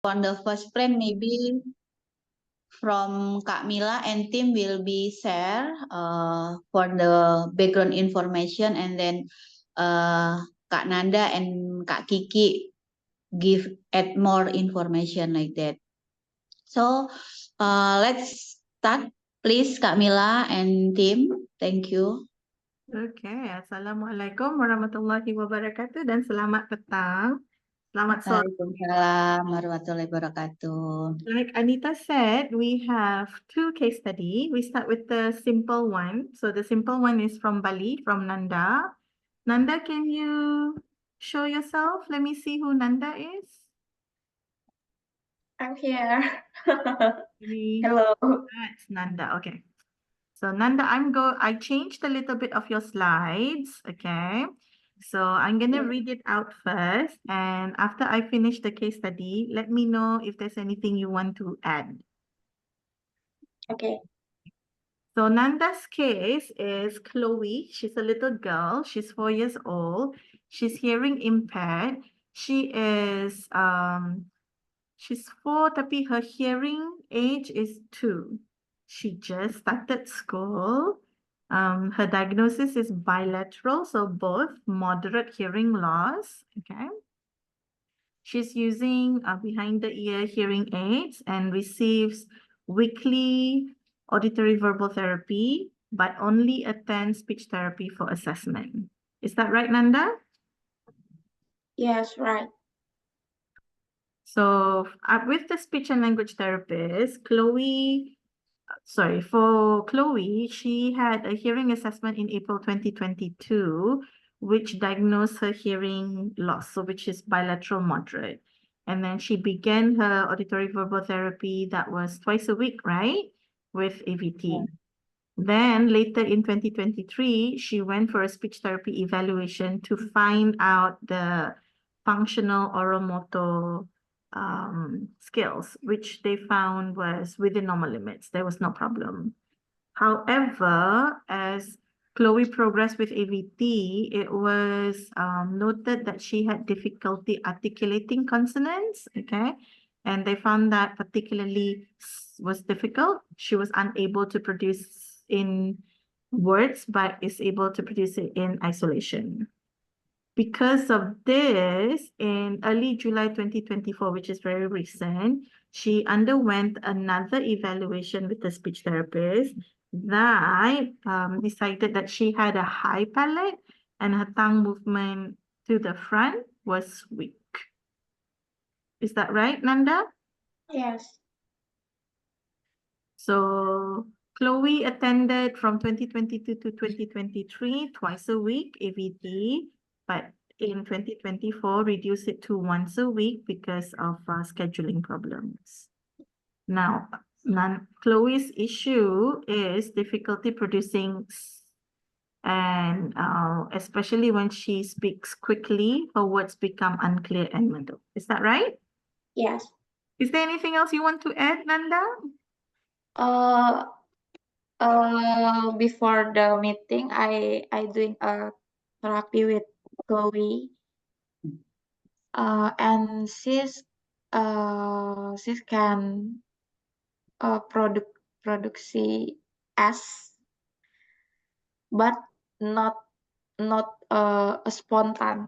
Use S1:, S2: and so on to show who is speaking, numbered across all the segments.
S1: on the first frame, maybe from Kak Mila and team will be share for the background information, and then Kak Nanda and Kak Kiki add more information like that. So let's start, please, Kak Mila and team. Thank you.
S2: Okay, Assalamualaikum warahmatullahi wabarakatuh dan selamat petang. Selamat sore.
S1: Waalaikumsalam warahmatullahi wabarakatuh.
S2: Like Anita said, we have two case study. We start with the simple one. So the simple one is from Bali, from Nanda. Nanda, can you show yourself? Let me see who Nanda is.
S3: I'm here.
S2: Maybe
S3: Hello.
S2: that's Nanda. Okay. So Nanda, I changed a little bit of your slides. Okay. So I'm gonna read it out first, and after I finish the case study, let me know if there's anything you want to add.
S3: Okay.
S2: So Nanda's case is Chloe. She's a little girl. She's 4 years old. She's hearing impaired. She's 4, tapi her hearing age is 2. She just started school. Her diagnosis is bilateral, so both moderate hearing loss. Okay. She's using behind the ear hearing aids and receives weekly auditory verbal therapy, but only attends speech therapy for assessment. Is that right, Nanda?
S3: Yes, right.
S2: So with the speech and language therapist, for Chloe, she had a hearing assessment in April 2022, which diagnosed her hearing loss, so which is bilateral moderate. And then she began her auditory verbal therapy that was twice a week, right? With AVT. Then later in 2023, she went for a speech therapy evaluation to find out the functional oromotor skills, which they found was within normal limits. There was no problem. However, as Chloe progressed with AVT, it was noted that she had difficulty articulating consonants, okay? And they found that particularly was difficult. She was unable to produce in words, but is able to produce it in isolation. Because of this, in early July 2024, which is very recent, she underwent another evaluation with the speech therapist that decided that she had a high palate and her tongue movement to the front was weak. Is that right, Nanda?
S3: Yes.
S2: So Chloe attended from 2022 to 2023, twice a week, AVT, but in 2024, reduced it to once a week because of scheduling problems. Now, Chloe's issue is difficulty producing, and especially when she speaks quickly, her words become unclear and muddled. Is that right?
S3: Yes.
S2: Is there anything else you want to add, Nanda?
S3: Before the meeting, I doing a therapy with Chloe. And she's can produksi S, but not a spontan.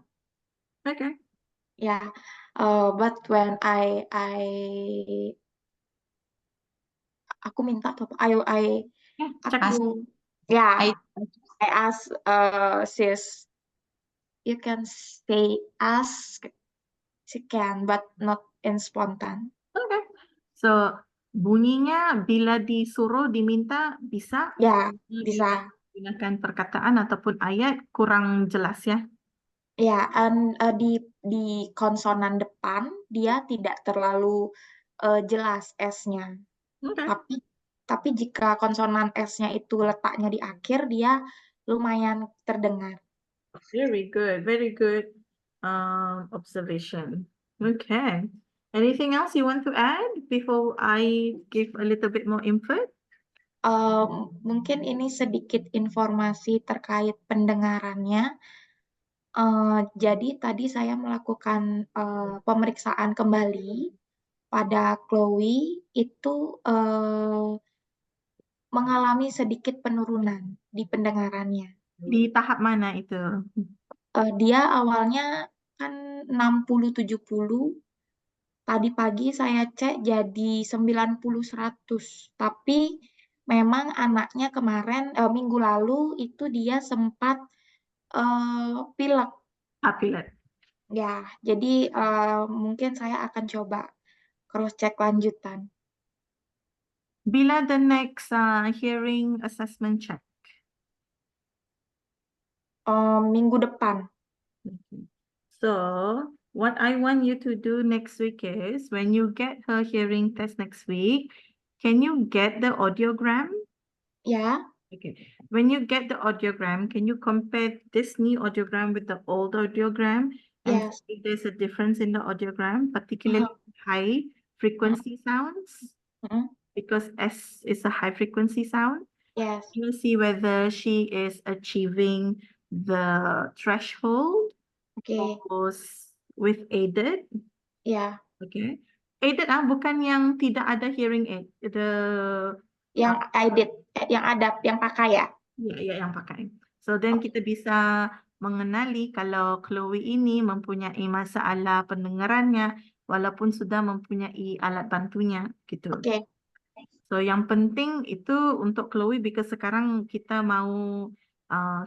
S2: Okay.
S3: Yeah. But when aku minta apa? I ask sis, you can say ask, she can, but not in spontan.
S2: Okay. So bunyinya bila disuruh diminta bisa?
S3: Ya, bisa.
S2: Gunakan perkataan ataupun ayat kurang jelas ya?
S3: Ya, di konsonan depan dia tidak terlalu jelas S-nya.
S2: Okay.
S3: Tapi jika konsonan S-nya itu letaknya di akhir, dia lumayan terdengar.
S2: Very good observation. Okay. Anything else you want to add before I give a little bit more input?
S3: Mungkin ini sedikit informasi terkait pendengarannya. Jadi tadi saya melakukan pemeriksaan kembali pada Chloe itu mengalami sedikit penurunan di pendengarannya.
S2: Di tahap mana itu?
S3: Dia awalnya kan 60-70, tadi pagi saya cek jadi 90-100, tapi memang anaknya kemarin minggu lalu itu dia sempat pilek.
S2: Pilek.
S3: Ya, jadi mungkin saya akan coba cross check lanjutan.
S2: Bila the next hearing assessment check?
S3: Minggu depan.
S2: Okay. So, what I want you to do next week is, when you get her hearing test next week, can you get the audiogram?
S3: Ya,
S2: Okay. When you get the audiogram, can you compare this new audiogram with the old audiogram and
S3: yes.
S2: see if there's a difference in the audiogram, particularly high frequency sounds?
S3: Mm-mm.
S2: Because S is a high frequency sound.
S3: Yes.
S2: You see whether she is achieving the threshold
S3: Oke.
S2: with aided.
S3: Ya,
S2: Okay. Aided bukan yang tidak ada hearing aid.
S3: yang yang ada, yang pakai ya.
S2: Ya, yang pakai. So then kita bisa mengenali kalau Chloe ini mempunyai masalah pendengarannya walaupun sudah mempunyai alat bantunya gitu.
S3: Oke.
S2: So yang penting itu untuk Chloe, because sekarang kita mau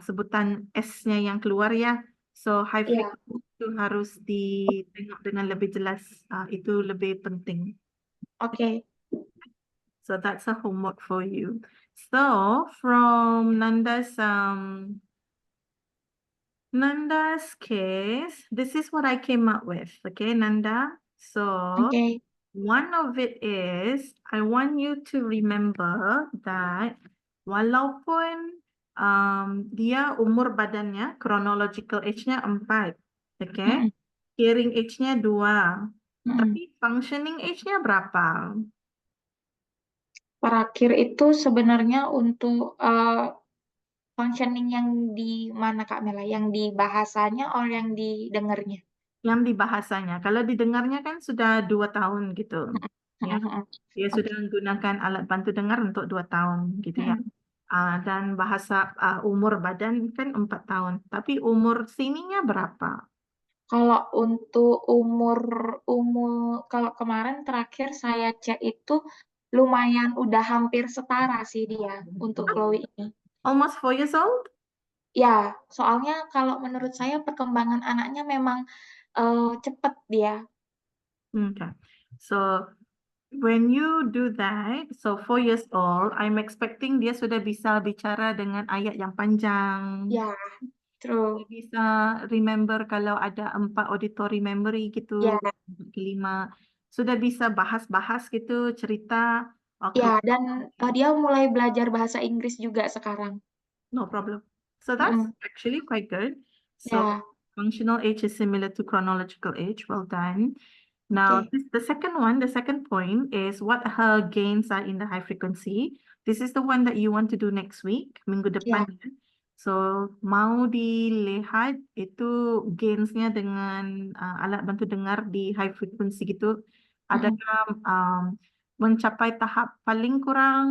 S2: sebutan S-nya yang keluar ya. So high
S3: Ya.
S2: frequency itu harus ditengok dengan lebih jelas. Itu lebih penting.
S3: Oke.
S2: So that's a homework for you. So from Nanda's case, this is what I came up with. Okay, Nanda. So
S3: Oke.
S2: one of it is, I want you to remember that walaupun dia umur badannya, chronological age-nya 4, okay?
S3: Mm-mm.
S2: Hearing age-nya 2,
S3: Mm-mm.
S2: tapi functioning age-nya berapa?
S3: Terakhir itu sebenarnya untuk functioning yang di mana Kak Mela? Yang di bahasanya atau yang didengarnya?
S2: Yang di bahasanya. Kalau didengarnya kan sudah 2 tahun gitu. Ya. Dia sudah menggunakan alat bantu dengar untuk 2 tahun gitu ya. Dan bahasa umur badan kan 4 tahun. Tapi umur sininya berapa?
S3: Kalau untuk umur kalau kemarin terakhir saya cek itu lumayan udah hampir setara sih dia untuk Chloe ini.
S2: Almost 4 years old?
S3: Ya, soalnya kalau menurut saya perkembangan anaknya memang cepat dia.
S2: Okay. So when you do that, so 4 years old, I'm expecting dia sudah bisa bicara dengan ayat yang panjang.
S3: Ya, true.
S2: Dia bisa remember kalau ada 4 auditory memory gitu,
S3: Ya.
S2: 5. Sudah bisa bahas-bahas gitu, cerita.
S3: Ya, dan dia mulai belajar bahasa Inggris juga sekarang.
S2: No problem. So that's
S3: Mm.
S2: actually quite good. So
S3: Ya,
S2: functional age is similar to chronological age. Well done. Now,
S3: oke.
S2: the second one, the second point is what her gains are in the high frequency. This is the one that you want to do next week, minggu depan.
S3: Ya.
S2: So, mau dilihat itu gainsnya dengan alat bantu dengar di high frequency gitu. Adakah mencapai tahap paling kurang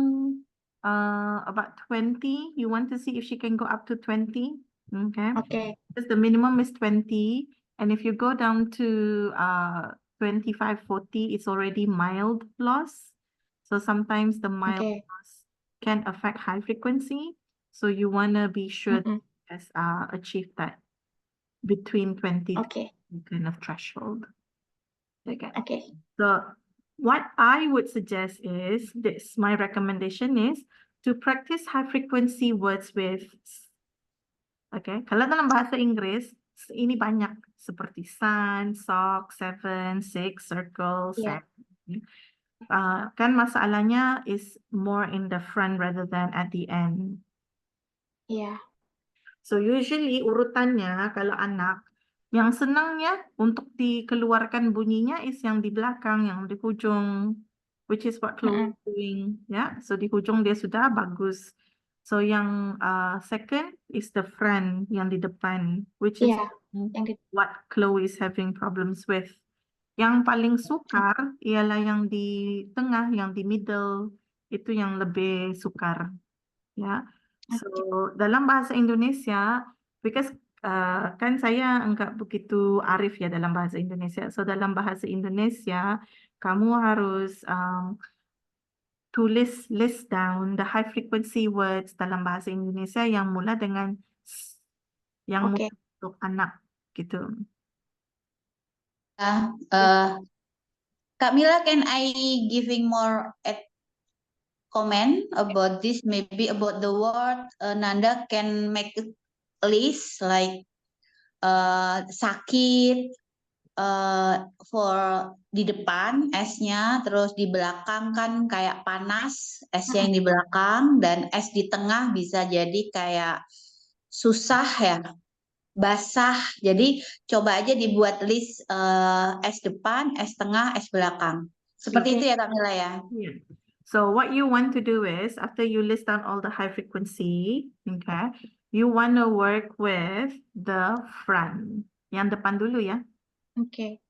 S2: about 20? You want to see if she can go up to 20? Okay.
S3: Oke.
S2: Because the minimum is 20. And if you go down to 25, 40, it's already mild loss. So sometimes the mild
S3: Oke.
S2: loss can affect high frequency. So you want to be sure
S3: Mm-mm.
S2: has achieved that between 20
S3: Oke.
S2: kind of threshold. Okay.
S3: Oke.
S2: So what I would suggest is this, my recommendation is to practice high frequency words with, okay, kalau dalam bahasa Inggris, ini banyak seperti sun, sock, 7, 6, circle,
S3: Ya.
S2: 7. Kan masalahnya is more in the front rather than at the end.
S3: Ya.
S2: So usually urutannya kalau anak, yang senangnya untuk dikeluarkan bunyinya is yang di belakang, yang di hujung, which is what Chloe is doing. Ya, so di hujung dia sudah bagus. So yang second is the front, yang di depan, which is
S3: Ya. Yang di
S2: what Chloe is having problems with. Yang paling sukar ialah yang di tengah, yang di middle, itu yang lebih sukar. Ya, so dalam bahasa Indonesia, because kan saya enggak begitu arif ya dalam bahasa Indonesia. So dalam bahasa Indonesia, kamu harus list down the high frequency words dalam bahasa Indonesia yang mula dengan s, yang
S3: Oke.
S2: mula untuk anak gitu.
S1: Kak Mila, can I giving more comment about this? Maybe about the word Nanda can make a list like sakit for di depan S-nya, terus di belakang kan kayak panas S-nya yang di belakang, dan S di tengah bisa jadi kayak susah ya, basah. Jadi coba aja dibuat list S depan, S tengah, S belakang. Seperti
S3: Oke.
S1: itu ya Kak Mila ya.
S2: Yeah. So what you want to do is, after you list down all the high frequency, okay, you want to work with the front. Yang depan dulu ya.
S3: Oke.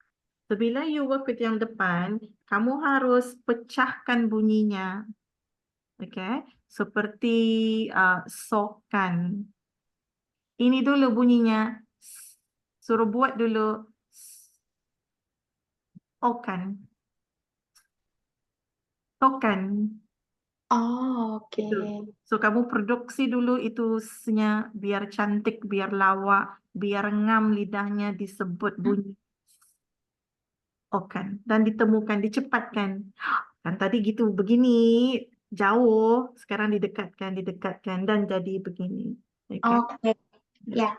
S2: So bila you work with yang depan, kamu harus pecahkan bunyinya. Okay, seperti sokan. Ini dulu bunyinya. Suruh buat dulu. Okan. Tokan.
S3: Oh, oke.
S2: Gitu. So kamu produksi dulu itu nya biar cantik, biar lawak, biar ngam lidahnya disebut bunyi okan dan ditemukan, dicepatkan. Kan tadi gitu begini jauh, sekarang didekatkan dan jadi begini. Okay.
S3: Oke. Ya.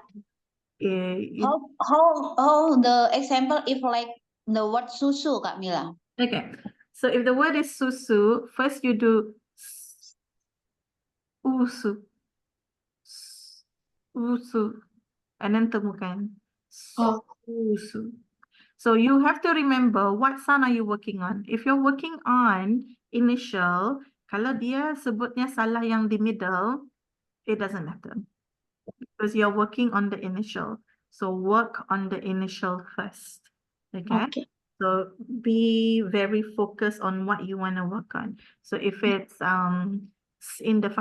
S1: How the example if like the word susu Kak Mila?
S2: Okay. So if the word is susu, first you do usu. Usu. And then temukan.
S3: Oh.
S2: Susu. So you have to remember what sound are you working on. If you're working on initial, kalau dia sebutnya salah yang di middle, it doesn't matter. Because you're working on the initial. So work on the initial first. Okay?
S3: Oke.
S2: So be very focused on what you want to work on. So if it's in the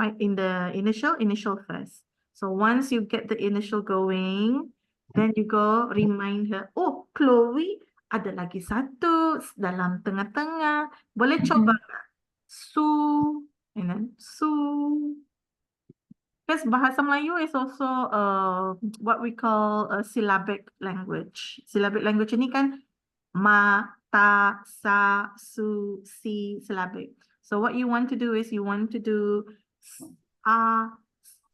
S2: initial first. So once you get the initial going, then you go remind her, oh Chloe, ada lagi satu dalam tengah-tengah. Boleh coba nggak? Su, and then su. Because Bahasa Melayu is also what we call a syllabic language. Syllabic language ini kan ma, ta, sa, su, si, syllabic. So what you want to do is you want to do a,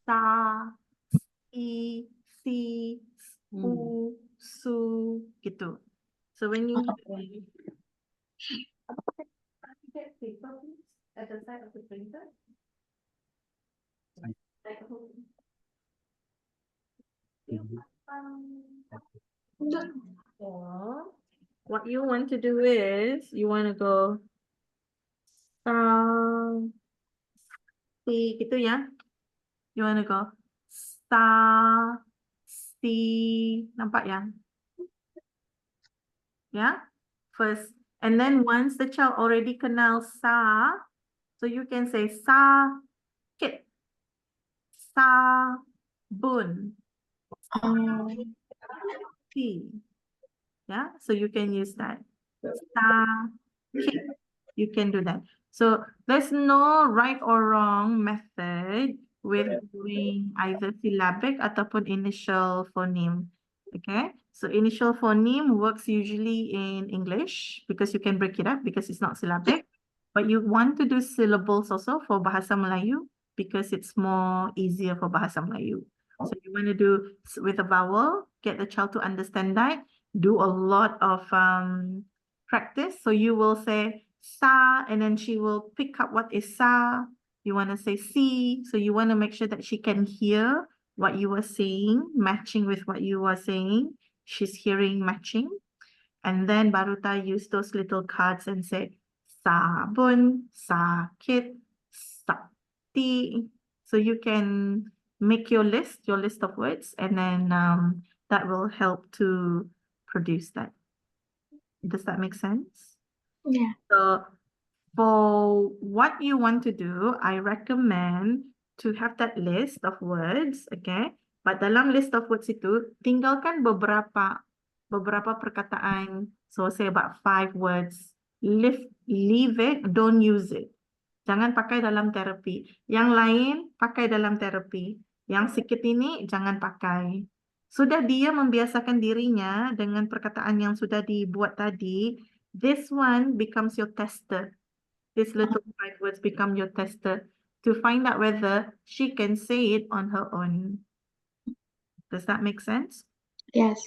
S2: sa, si, u, su, gitu. So when you at the side of the printer. Or what you want to do is you want to go si gitu ya. You want to go sa, si, nampak ya? Yeah, first, and then once the child already kenal sa, so you can say sa kit, sa bun, si. Yeah, so you can use that. Sa kit, you can do that. So there's no right or wrong method with doing either syllabic ataupun initial phoneme. Okay, so initial phoneme works usually in English because you can break it up because it's not syllabic. But you want to do syllables also for Bahasa Melayu because it's more easier for Bahasa Melayu. So you want to do with a vowel, get the child to understand that, do a lot of practice. So you will say sa, and then she will pick up what is sa. You want to say si, so you want to make sure that she can hear what you are saying, matching with what you are saying. She's hearing matching. And then Baruta use those little cards and say sabun, sakit, sakti. So you can make your list of words, and then that will help to produce that. Does that make sense?
S3: Yeah.
S2: So for what you want to do, I recommend to have that list of words, okay? But dalam list of words itu, tinggalkan beberapa perkataan. So say about 5 words. Leave it, don't use it. Jangan pakai dalam terapi. Yang lain, pakai dalam terapi. Yang sikit ini, jangan pakai. Sudah dia membiasakan dirinya dengan perkataan yang sudah dibuat tadi, this one becomes your tester. These little 5 words become your tester to find out whether she can say it on her own. Does that make sense?
S3: Yes.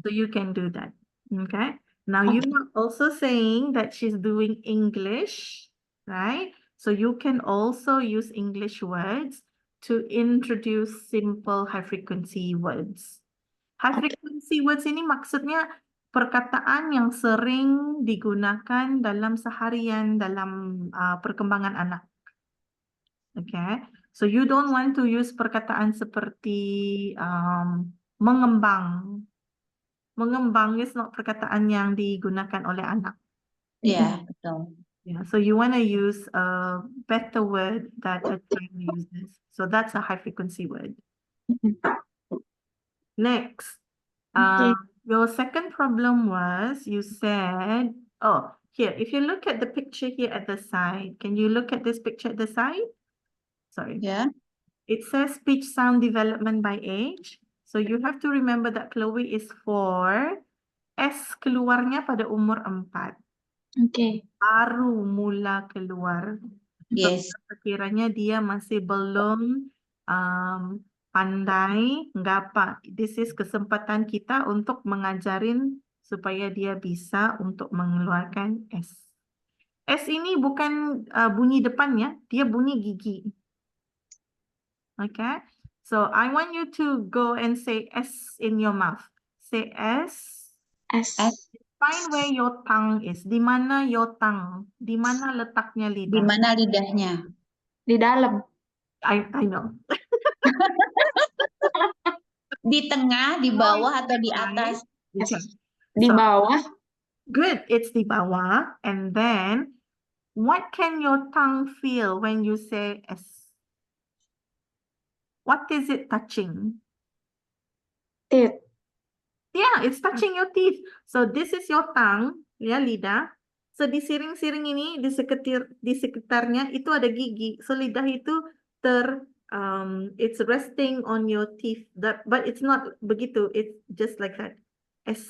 S2: So you can do that. Okay. Now you are also saying that she's doing English, right? So you can also use English words to introduce simple high frequency words. High frequency words ini maksudnya perkataan yang sering digunakan dalam seharian dalam perkembangan anak. Okay, so you don't want to use perkataan seperti mengembang. Mengembang is not perkataan yang digunakan oleh anak.
S1: Ya, betul.
S2: Yeah, so you want to use a better word that a child uses. So that's a high frequency word. Next,
S3: Okay.
S2: your second problem was you said, oh, here, if you look at the picture here at the side, can you look at this picture at the side? Sorry.
S1: Ya,
S2: It says speech sound development by age. So you have to remember that Chloe is 4. S keluarnya pada umur 4.
S3: Okay.
S2: Baru mula keluar. So
S1: yes.
S2: sekiranya dia masih belum pandai, nggak apa. This is kesempatan kita untuk mengajarin supaya dia bisa untuk mengeluarkan S. S ini bukan bunyi depannya, dia bunyi gigi. Okay, so I want you to go and say S in your mouth. Say S.
S3: S.
S2: Find where your tongue is. Di mana your tongue? Di mana letaknya
S1: Di
S2: lidah?
S1: mana lidahnya?
S3: Di dalam.
S2: I know.
S1: Di tengah, di bawah, atau di atas?
S2: Okay.
S3: Di
S2: So,
S3: bawah.
S2: good, it's di bawah. And then, what can your tongue feel when you say S? What is it touching?
S3: Teeth.
S2: Yeah, it's touching your teeth. So this is your tongue, ya lidah. So di siring-siring ini, di sekitarnya itu ada gigi. So lidah itu it's resting on your teeth. But it's not begitu. It's just like that. S.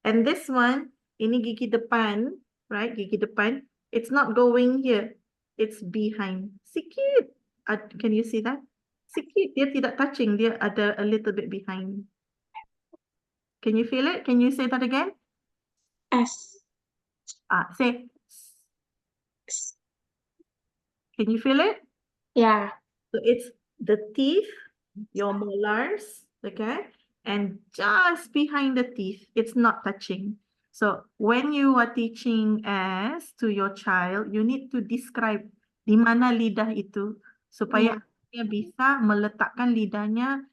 S2: And this one, ini gigi depan, right? Gigi depan. It's not going here. It's behind. Sikit. Can you see that? Sikit. Dia tidak touching. Dia ada a little bit behind. Can you feel it? Can you say that again?
S3: S.
S2: Say. Can you feel it?
S3: Yeah.
S2: So it's the teeth, your molars, okay? And just behind the teeth, it's not touching. So when you are teaching S to your child, you need to describe di mana lidah itu supaya dia bisa meletakkan lidahnya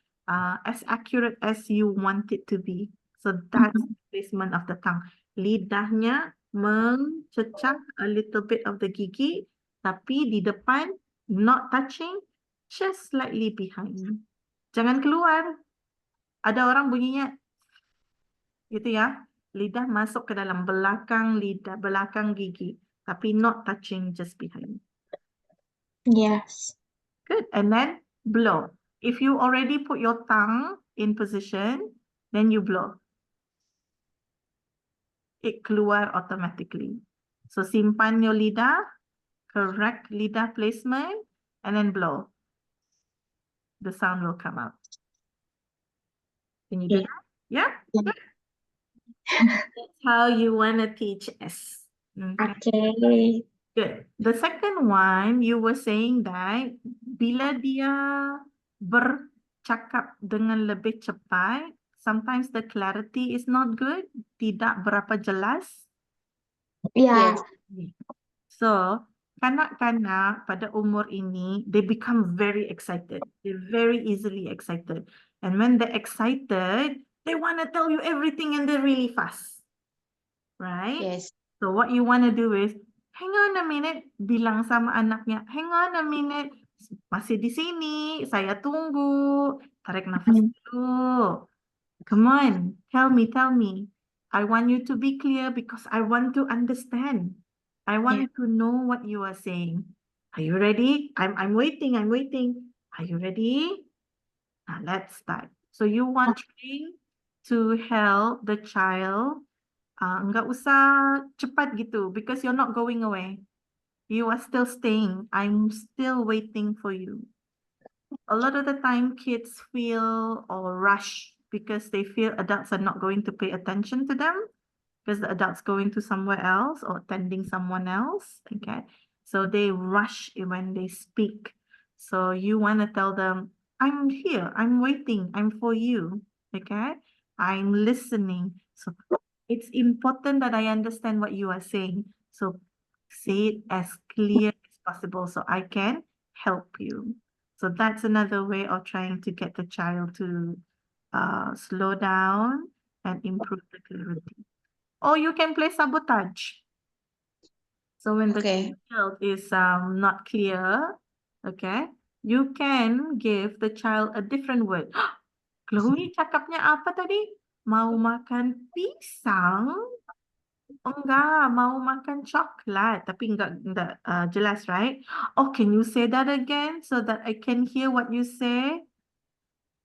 S2: as accurate as you want it to be. So that's the placement of the tongue. Lidahnya mencecah a little bit of the gigi, tapi di depan not touching, just slightly behind. Jangan keluar. Ada orang bunyinya gitu ya. Lidah masuk ke dalam belakang lidah, belakang gigi, tapi not touching, just behind.
S3: Yes.
S2: Good. And then blow. If you already put your tongue in position, then you blow. It keluar automatically. So simpan your lidah, correct lidah placement, and then blow. The sound will come out. Can you do that? Yeah?
S3: Yeah.
S2: That's how you want to teach S.
S3: Okay.
S2: Good. The second one, you were saying that bila dia bercakap dengan lebih cepat, sometimes the clarity is not good, tidak berapa jelas.
S3: Yeah.
S2: So, kanak-kanak pada umur ini, they become very excited. They're very easily excited. And when they're excited, they want to tell you everything and they're really fast. right?
S1: Yes.
S2: So what you want to do is, hang on a minute, bilang sama anaknya, hang on a minute, masih di sini, saya tunggu, tarik nafas
S3: Hmm.
S2: dulu. Come on, tell me. I want you to be clear because I want to understand. I want to know what you are saying. Are you ready? I'm waiting. Are you ready? Now let's start. So you want to help the child. Nggak usah cepat gitu because you're not going away. You are still staying. I'm still waiting for you. A lot of the time kids feel or rush because they feel adults are not going to pay attention to them because the adult's going to somewhere else or attending someone else. Okay. So they rush when they speak. So you want to tell them, I'm here, I'm waiting, I'm for you. Okay. I'm listening. So it's important that I understand what you are saying. So say it as clear as possible so I can help you. So that's another way of trying to get the child to slow down and improve the clarity. Or you can play sabotage. So when the
S1: Okay.
S2: child is not clear, okay, you can give the child a different word. Chloe cakapnya apa tadi? Mau makan pisang? Enggak, mau makan coklat, tapi enggak jelas, right? Oh, can you say that again so that I can hear what you say?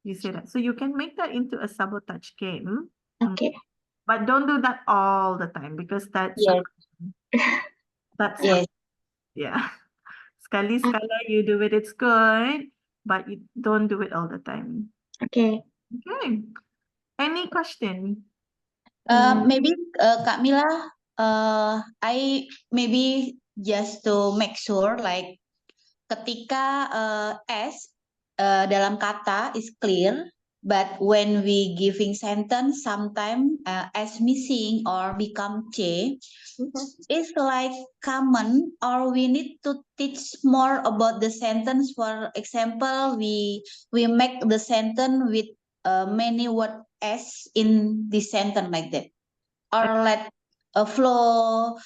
S2: You say that. So you can make that into a sabotage game.
S3: Oke.
S2: But don't do that all the time because that's
S1: Yes.
S2: that's
S1: Yes.
S2: yeah. Sekali-sekala you do it, it's good, but you don't do it all the time.
S3: Oke.
S2: Okay. Any question?
S1: Maybe Kak Mila, I maybe just to make sure like ketika S dalam kata is clear, but when we giving sentence sometimes S missing or become C, it's like common or we need to teach more about the sentence. For example, we make the sentence with many word S in the sentence like that, or let a flow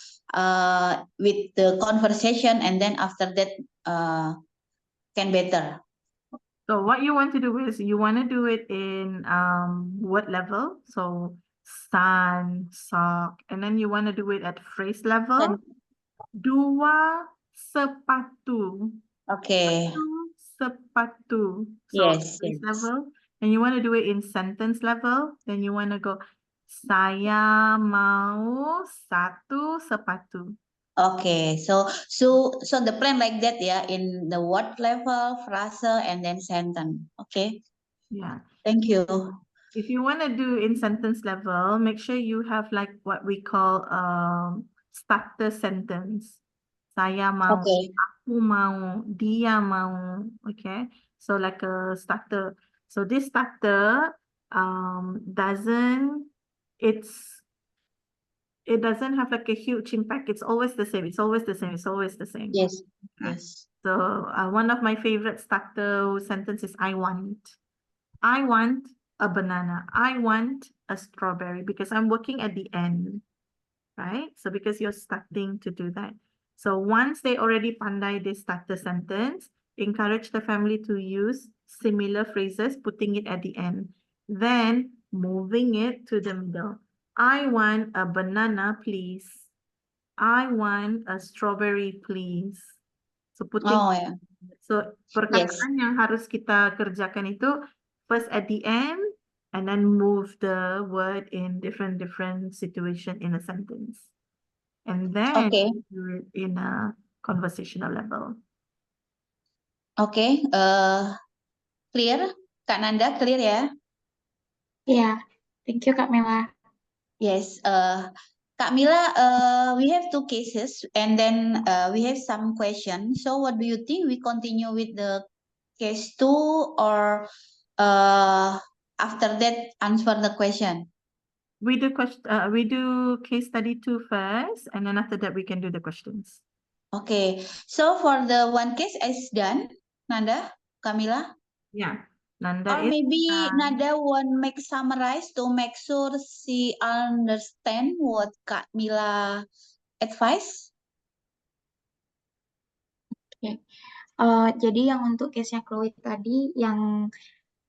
S1: with the conversation, and then after that can better.
S2: So what you want to do is you want to do it in word level. So sun, sock, and then you want to do it at phrase level. Dua sepatu.
S1: Okay.
S2: Dua sepatu. So
S1: Yes,
S2: phrase
S1: yes.
S2: level. And you want to do it in sentence level. Then you want to go, saya mau satu sepatu.
S1: Okay, so the plan like that, yeah, in the word level, phrase, and then sentence. Okay,
S2: Yeah.
S1: thank you.
S2: If you want to do in sentence level, make sure you have like what we call starter sentence. Saya mau,
S1: Okay,
S2: aku mau, dia mau. Okay, so like a starter. So this starter doesn't it doesn't have like a huge impact. It's always the same. It's always the same. It's always the same.
S1: yes,
S2: Yeah.
S1: yes.
S2: So one of my favorite starter sentences, I want a banana. I want a strawberry because I'm working at the end, right? So because you're starting to do that. So once they already pandai this starter sentence, encourage the family to use similar phrases, putting it at the end. Then moving it to the middle. I want a banana, please. I want a strawberry, please. So putting
S1: Oh yeah,
S2: So
S1: yes.
S2: perkataan yang harus kita kerjakan itu first at the end and then move the word in different situation in a sentence. And then
S1: Okay,
S2: do it in a conversational level.
S1: okay. Clear, Kak Nanda, clear ya?
S3: Iya. Thank you, Kak Mela.
S1: Yes. Kak Mila, we have two cases, and then we have some questions. So, what do you think? We continue with the case two, or after that answer the question?
S2: We do case study 2 first, and then after that we can do the questions.
S1: Okay. So for the one case is done, Nanda, Kamila.
S2: Yeah. Nanda
S1: Or
S2: is
S1: maybe
S2: done.
S1: Nada want make summarize to make sure she understand what Kak Mila advice.
S3: Jadi yang untuk case-nya Chloe tadi, yang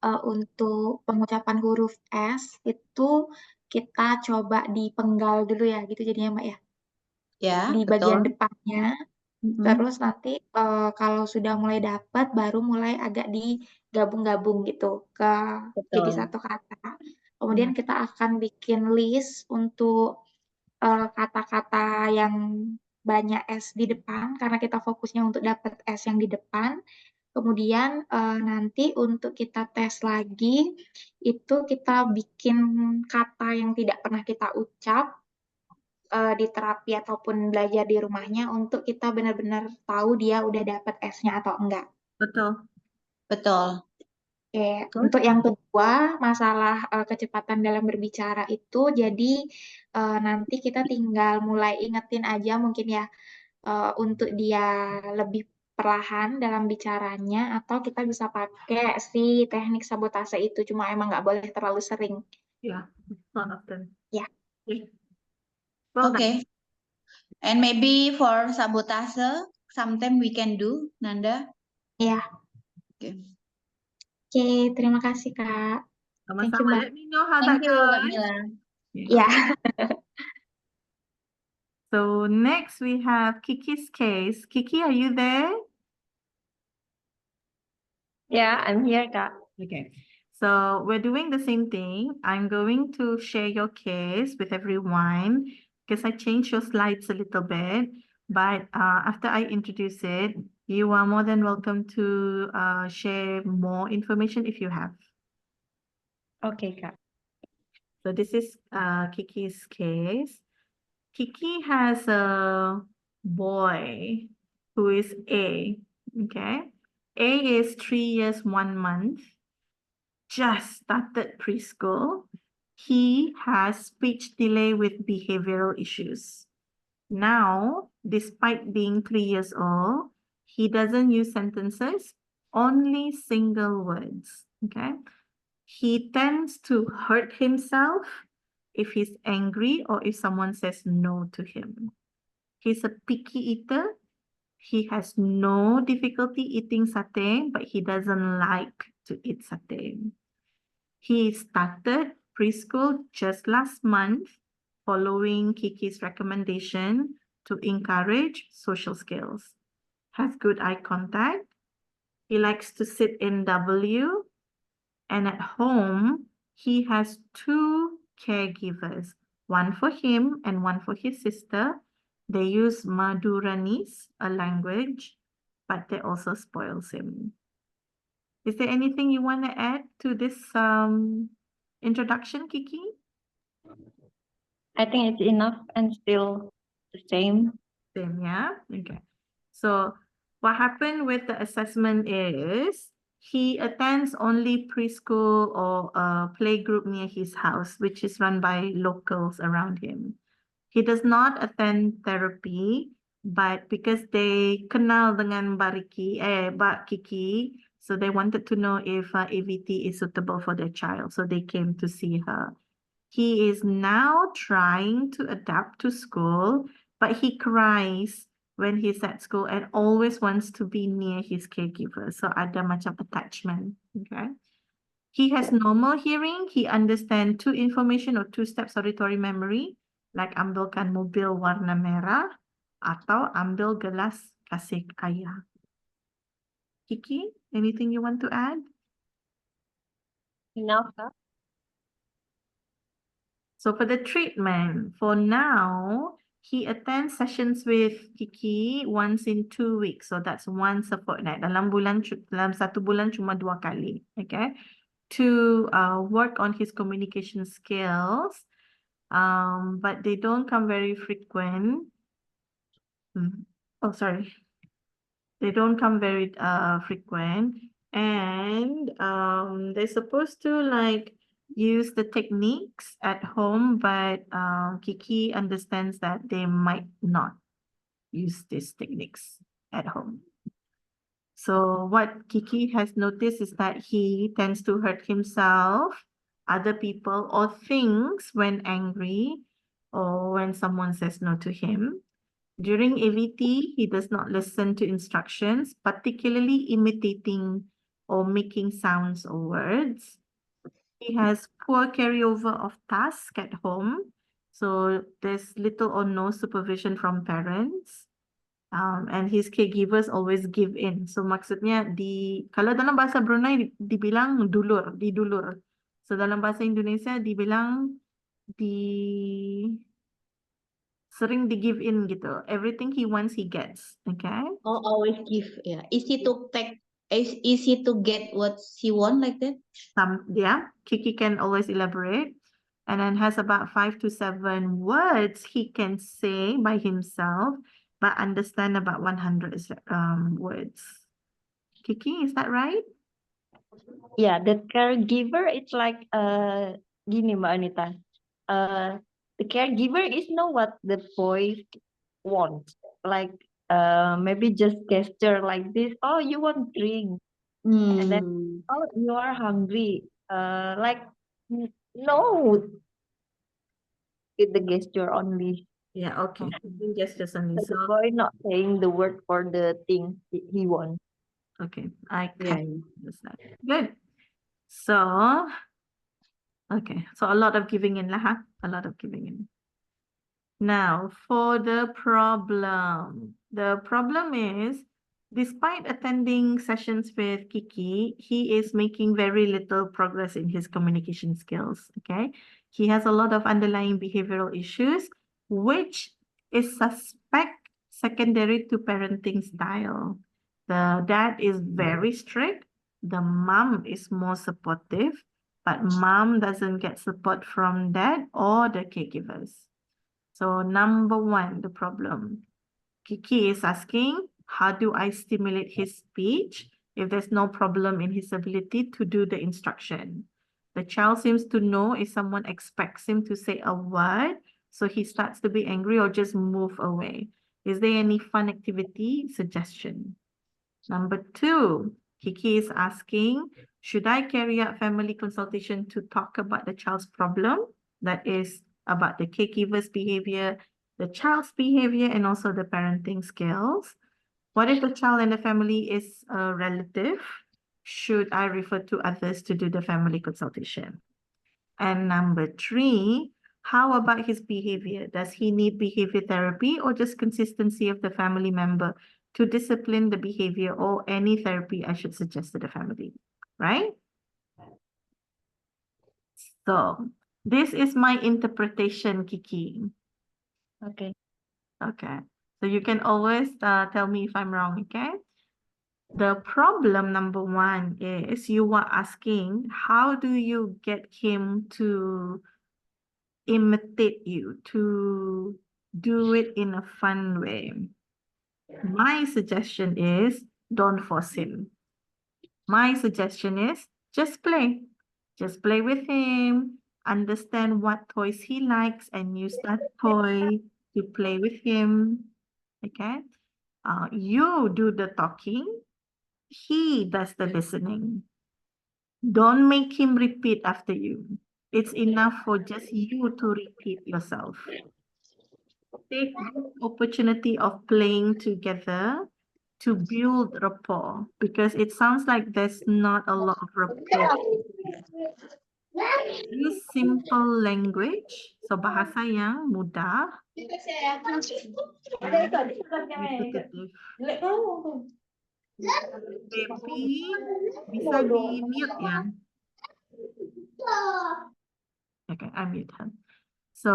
S3: untuk pengucapan huruf S itu kita coba dipenggal dulu ya, gitu jadinya Mbak ya,
S1: Ya,
S3: di bagian
S1: betul.
S3: depannya.
S1: Mm-mm.
S3: Terus nanti kalau sudah mulai dapat, baru mulai agak digabung-gabung gitu jadi
S1: Betul.
S3: satu kata. Kemudian kita akan bikin list untuk kata-kata yang banyak S di depan, karena kita fokusnya untuk dapat S yang di depan. Kemudian nanti untuk kita tes lagi, itu kita bikin kata yang tidak pernah kita ucap di terapi ataupun belajar di rumahnya untuk kita benar-benar tahu dia udah dapat S-nya atau enggak.
S2: Betul.
S1: Betul.
S3: Oke, untuk yang kedua, masalah kecepatan dalam berbicara itu, jadi nanti kita tinggal mulai ingetin aja mungkin ya, untuk dia lebih perlahan dalam bicaranya, atau kita bisa pakai si teknik sabotase itu, cuma emang nggak boleh terlalu sering.
S2: Yeah, not often.
S3: Ya.
S2: Okay. Well done.
S1: Okay. And maybe for sabotase, sometime we can do, Nanda.
S3: Ya,
S1: Okay.
S3: oke, terima kasih Kak. Thank you
S2: Sama-sama.
S3: Mbak.
S2: Let me know how
S1: Thank
S2: that
S1: you, Kak
S2: goes.
S1: Mila.
S3: Ya,
S2: So next we have Kiki's case. Kiki, are you there?
S4: Yeah, I'm here, Kak.
S2: Okay. So we're doing the same thing. I'm going to share your case with everyone because I changed your slides a little bit. But after I introduce it, you are more than welcome to share more information if you have.
S4: Okay, Kak.
S2: So this is Kiki's case. Kiki has a boy who is A. Okay. A is 3 years, 1 month. Just started preschool. He has speech delay with behavioral issues. Now, despite being 3 years old, he doesn't use sentences, only single words. Okay. He tends to hurt himself if he's angry or if someone says no to him. He's a picky eater. He has no difficulty eating satay, but he doesn't like to eat satay. He started preschool just last month, following Kiki's recommendation to encourage social skills. Has good eye contact. He likes to sit in W. And at home, he has 2 caregivers, one for him and one for his sister. They use Maduranis, a language, but they also spoils him. Is there anything you want to add to this introduction, Kiki?
S4: I think it's enough and still the same.
S2: Same, yeah? Okay. So what happened with the assessment is he attends only preschool or a playgroup near his house, which is run by locals around him. He does not attend therapy, but because they kenal dengan Mbak Kiki, so they wanted to know if AVT is suitable for their child, so they came to see her. He is now trying to adapt to school, but he cries when he's at school and always wants to be near his caregiver. So ada macam attachment, okay? He has normal hearing. He understands 2 information or 2-step auditory memory, like ambilkan mobil warna merah atau ambil gelas kasih ayah. Kiki, anything you want to add?
S4: Enough, Kak.
S2: So for the treatment, for now, he attends sessions with Kiki once in 2 weeks. So that's once a fortnight. Dalam 1 bulan cuma 2 kali. Okay. To work on his communication skills. But they don't come very frequent. Oh, sorry. They don't come very frequent. And they're supposed to like use the techniques at home, but Kiki understands that they might not use these techniques at home. So what Kiki has noticed is that he tends to hurt himself, other people, or things when angry or when someone says no to him. During AVT, he does not listen to instructions, particularly imitating or making sounds or words. He has poor carryover of tasks at home, so there's little or no supervision from parents. And his caregivers always give in. So maksudnya kalau dalam bahasa Brunei dibilang didulur. So dalam bahasa Indonesia dibilang sering di give in gitu. Everything he wants he gets. Okay.
S1: Oh, always give. Yeah. Easy to take. Easy to get what he want like that.
S2: Kiki can always elaborate, and then has about 5 to 7 words he can say by himself, but understand about 100 words. Kiki, is that right?
S4: Yeah, the caregiver, it's like gini Mbak Anita. The caregiver is know what the boy wants. Like maybe just gesture like this. Oh, you want drink, and then oh, you are hungry. Like no, with the gesture only.
S2: Yeah, okay. Gestures only.
S4: So the
S2: So,
S4: boy not saying the word for the thing he wants.
S2: okay, I
S1: Yeah.
S2: can understand. Good. So, okay, so a lot of giving in lah, huh? A lot of giving in. Now, for the problem is, despite attending sessions with Kiki, he is making very little progress in his communication skills, okay? He has a lot of underlying behavioral issues, which is secondary to parenting style. The dad is very strict, the mom is more supportive, but mom doesn't get support from dad or the caregivers. So number 1, the problem. Kiki is asking, how do I stimulate his speech if there's no problem in his ability to do the instruction? The child seems to know if someone expects him to say a word, so he starts to be angry or just move away. Is there any fun activity suggestion? Number 2, Kiki is asking, should I carry out family consultation to talk about the child's problem? That is about the caregiver's behavior, the child's behavior, and also the parenting skills. What if the child and the family is a relative? Should I refer to others to do the family consultation? And number 3, how about his behavior? Does he need behavior therapy or just consistency of the family member to discipline the behavior, or any therapy I should suggest to the family, right? So this is my interpretation, Kiki.
S4: Okay.
S2: Okay. So you can always tell me if I'm wrong, okay? The problem number 1 is you are asking, how do you get him to imitate you, to do it in a fun way? My suggestion is don't force him. My suggestion is just play. Just play with him, understand what toys he likes, and use that toy to play with him. Okay? You do the talking, he does the listening. Don't make him repeat after you. It's enough for just you to repeat yourself. Take this opportunity of playing together to build rapport, because it sounds like there's not a lot of rapport. Use simple language, so bahasa yang mudah, repetitive. Baby, bisa di mute ya? Okay, I mute her. So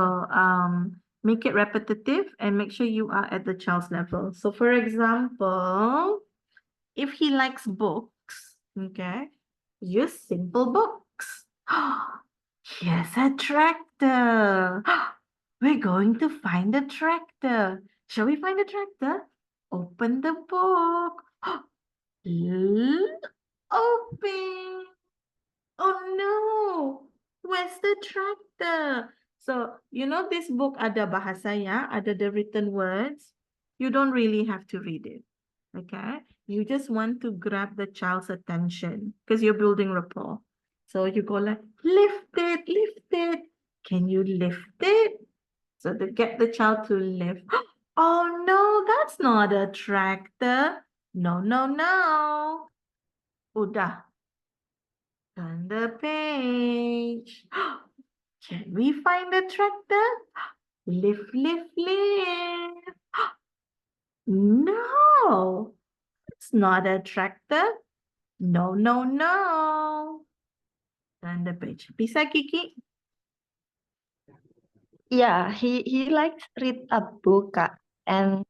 S2: make it repetitive and make sure you are at the child's level. So for example, if he likes books, okay, use simple books. Here's a tractor. We're going to find a tractor. Shall we find a tractor? Open the book. Open. Oh no, where's the tractor? So, you know this book ada bahasa ya, ada the written words. You don't really have to read it, Okay, you just want to grab the child's attention because you're building rapport. So you go like, lift it, lift it. Can you lift it? So to get the child to lift. Oh no, that's not a tractor. No, no, no. Udah. Turn the page. Can we find the tractor? Lift, lift, lift. No, it's not a tractor. No, no, no. Turn the page. Bisa, Kiki?
S4: Yeah, he likes read a book, Kak. And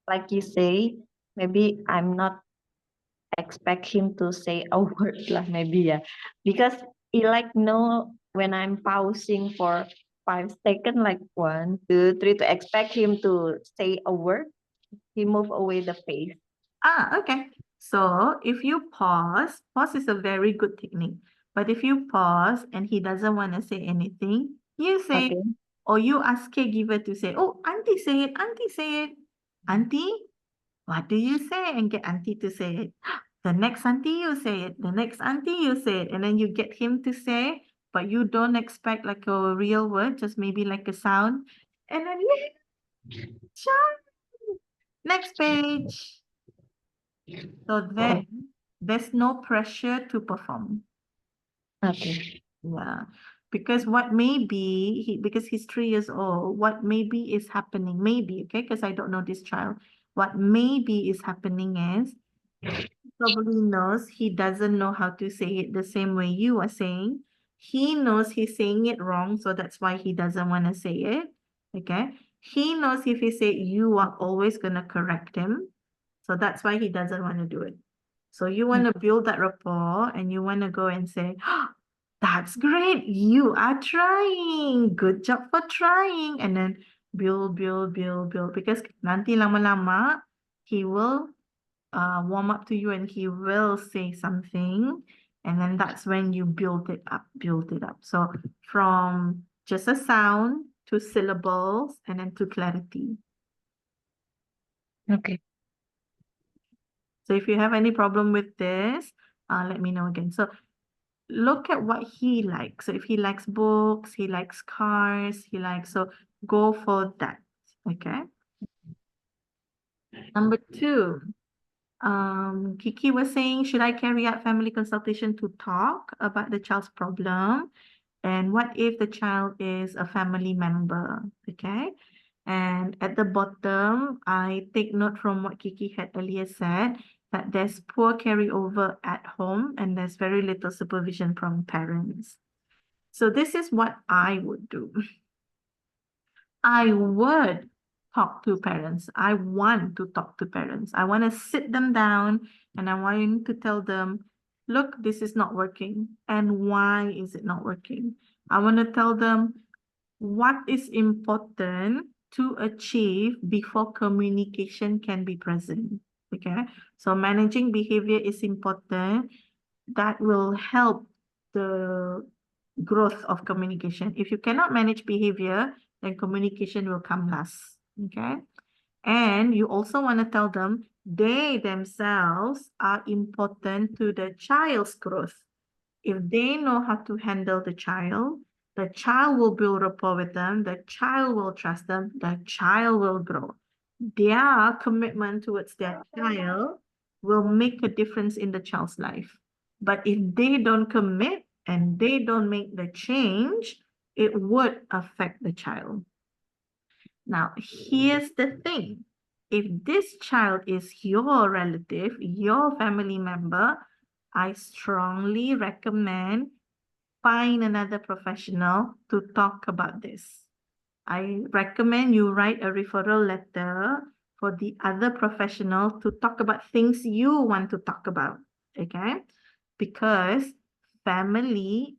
S4: like you say, maybe I'm not expect him to say a word lah, maybe, yeah. Because he like know when I'm pausing for 5 seconds, like 1, 2, 3, to expect him to say a word, he move away the face.
S2: Okay. So if you pause is a very good technique. But if you pause and he doesn't want to say anything, you say,
S4: Okay.
S2: or you ask caregiver to say, oh, auntie say it, auntie say it. Auntie, what do you say? And get auntie to say it. The next auntie you say it, the next auntie you say it, and then you get him to say, but you don't expect like a real word, just maybe like a sound. And then, next page. So then there's no pressure to perform.
S4: Okay.
S2: Yeah. Because what may be, because he's 3 years old, what maybe is happening, maybe, okay, because I don't know this child, what maybe is happening is, he probably knows he doesn't know how to say it the same way you are saying. He knows he's saying it wrong, so that's why he doesn't want to say it, okay? He knows if he say it, you are always going to correct him, so that's why he doesn't want to do it. So you want to build that rapport and you want to go and say, that's great. You are trying. Good job for trying. And then build. Because nanti lama-lama, he will warm up to you and he will say something. And then that's when you build it up. So from just a sound to syllables and then to clarity.
S4: Okay.
S2: So if you have any problem with this, let me know again. So look at what he likes. So if he likes books, he likes cars, so go for that. Okay. Number 2, Kiki was saying, should I carry out family consultation to talk about the child's problem? And what if the child is a family member? Okay. And at the bottom, I take note from what Kiki had earlier said, that there's poor carryover at home and there's very little supervision from parents. So this is what I would do. I would talk to parents. I want to talk to parents. I want to sit them down and I want to tell them, look, this is not working. And why is it not working? I want to tell them what is important to achieve before communication can be present. Okay, so managing behavior is important. That will help the growth of communication. If you cannot manage behavior, then communication will come last. Okay, and you also want to tell them they themselves are important to the child's growth. If they know how to handle the child will build rapport with them, the child will trust them, the child will grow. Their commitment towards their child will make a difference in the child's life. But if they don't commit and they don't make the change, it would affect the child. Now, here's the thing. If this child is your relative, your family member, I strongly recommend find another professional to talk about this. I recommend you write a referral letter for the other professional to talk about things you want to talk about, okay? Because family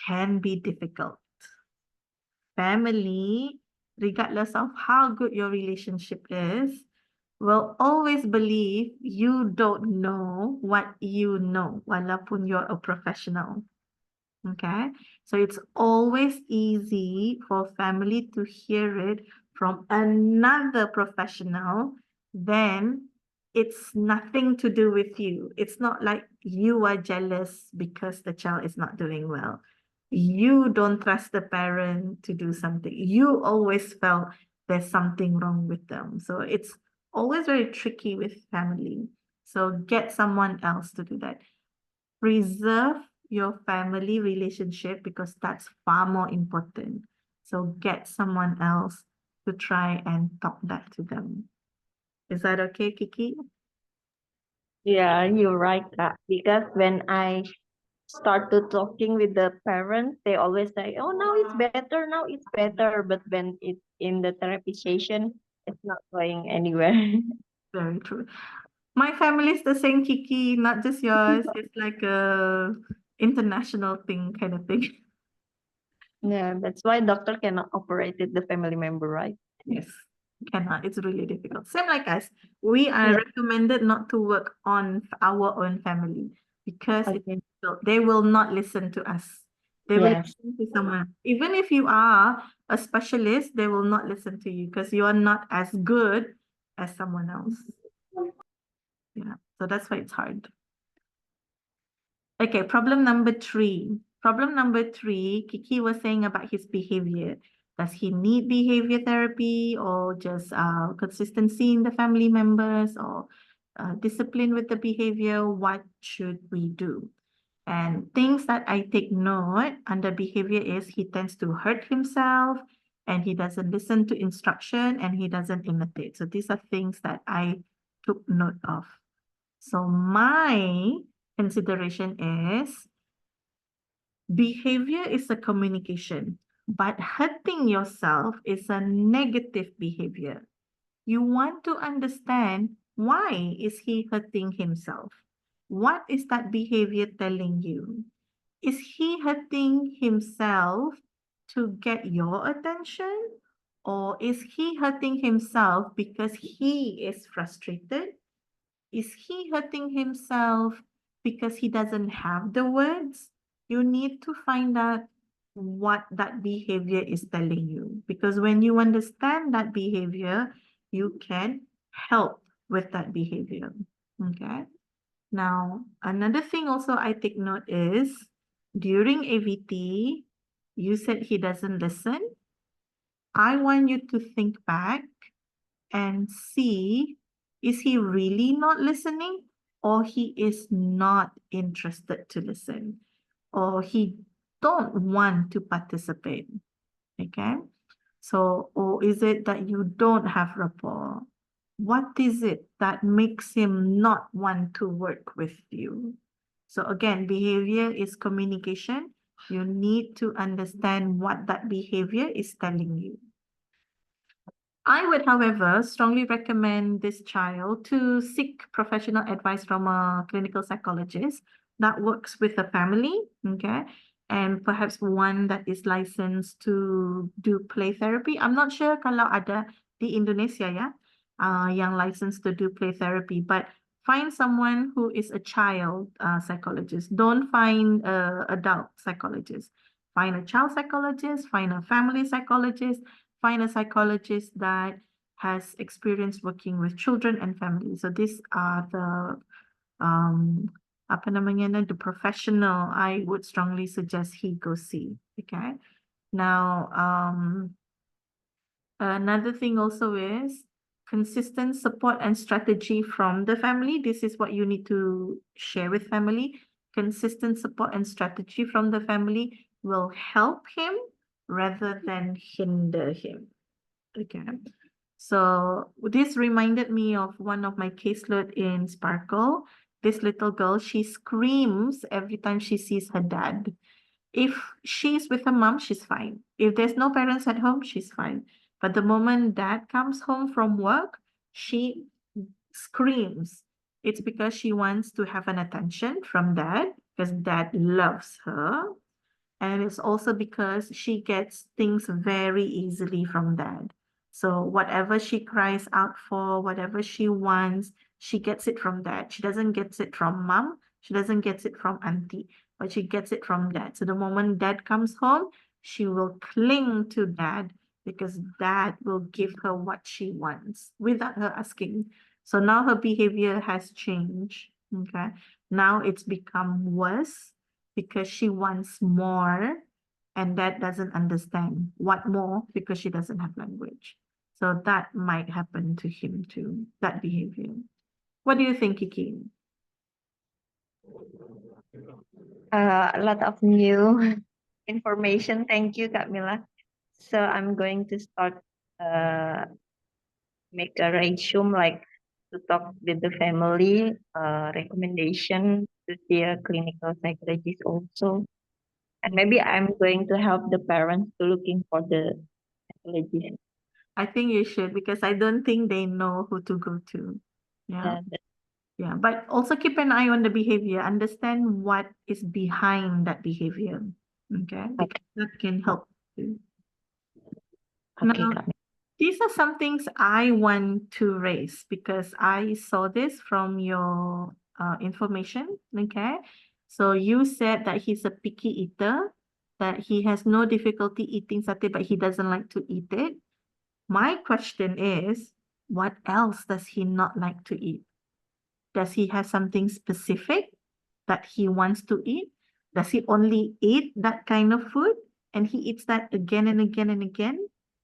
S2: can be difficult. Family, regardless of how good your relationship is, will always believe you don't know what you know, walaupun you're a professional. Okay, so it's always easy for family to hear it from another professional, then it's nothing to do with you. It's not like you are jealous because the child is not doing well. You don't trust the parent to do something. You always felt there's something wrong with them. So it's always very tricky with family. So get someone else to do that. Preserve your family relationship because that's far more important. So get someone else to try and talk that to them. Is that okay, Kiki?
S4: Yeah, you're right, Kak. Because when I started talking with the parents, they always say, "Oh, now it's better, now it's better." But when it's in the therapy session, it's not going anywhere.
S2: Very true. My family is the same, Kiki, not just yours. It's like a international thing kind of thing.
S4: Yeah, that's why doctor cannot operate with the family member, right?
S2: Yes, cannot. It's really difficult. Same like us. We are
S4: Yeah.
S2: recommended not to work on our own family because it's
S4: Okay.
S2: difficult. They will not listen to us. They will
S4: Yes.
S2: listen to someone. Even if you are a specialist, they will not listen to you because you are not as good as someone else. Yeah, so that's why it's hard. Okay, problem number 3. Problem number 3, Kiki was saying about his behavior. Does he need behavior therapy or just consistency in the family members or discipline with the behavior? What should we do? And things that I take note under behavior is he tends to hurt himself and he doesn't listen to instruction and he doesn't imitate. So these are things that I took note of. So my consideration is behavior is a communication, but hurting yourself is a negative behavior. You want to understand why is he hurting himself? What is that behavior telling you? Is he hurting himself to get your attention? Or is he hurting himself because he is frustrated? Is he hurting himself because he doesn't have the words? You need to find out what that behavior is telling you. Because when you understand that behavior, you can help with that behavior. Okay. Now, another thing also I take note is during AVT, you said he doesn't listen. I want you to think back and see, is he really not listening or he is not interested to listen or he don't want to participate? Okay. So, or is it that you don't have rapport? What is it that makes him not want to work with you? So again, behavior is communication. You need to understand what that behavior is telling you. I would, however, strongly recommend this child to seek professional advice from a clinical psychologist that works with the family, okay? And perhaps one that is licensed to do play therapy. I'm not sure kalau ada di Indonesia ya, yang licensed to do play therapy, but find someone who is a child psychologist. Don't find a adult psychologist. Find a child psychologist, find a family psychologist, find a psychologist that has experience working with children and families. So these are the apa namanya, the professional I would strongly suggest he go see. Okay. Now, another thing also is consistent support and strategy from the family. This is what you need to share with family. Consistent support and strategy from the family will help him rather than hinder him. Okay. So this reminded me of one of my caseload in Sparkle. This little girl, she screams every time she sees her dad. If she's with her mom, she's fine. If there's no parents at home, she's fine. But the moment dad comes home from work, she screams. It's because she wants to have an attention from dad, because dad loves her. And it's also because she gets things very easily from dad. So whatever she cries out for, whatever she wants, she gets it from dad. She doesn't get it from mom. She doesn't get it from auntie, but she gets it from dad. So the moment dad comes home, she will cling to dad because dad will give her what she wants without her asking. So now her behavior has changed. Okay. Now it's become worse because she wants more and dad doesn't understand what more because she doesn't have language. So that might happen to him too, that behavior. What do you think, Kiki?
S4: A lot of new information. Thank you, Kak Mila. So I'm going to start make a resume, like to talk with the family, recommendation to see a clinical psychologist also. And maybe I'm going to help the parents to looking for the psychologist.
S2: I think you should because I don't think they know who to go to. Yeah.
S4: Yeah,
S2: Yeah. But also keep an eye on the behavior. Understand what is behind that behavior. Okay. Because that can help you.
S4: okay,
S2: Now,
S4: Kak Mila.
S2: these are some things I want to raise because I saw this from your information. Okay. So you said that he's a picky eater, that he has no difficulty eating satay, but he doesn't like to eat it. My question is, what else does he not like to eat? Does he have something specific that he wants to eat? Does he only eat that kind of food and he eats that again and again and again?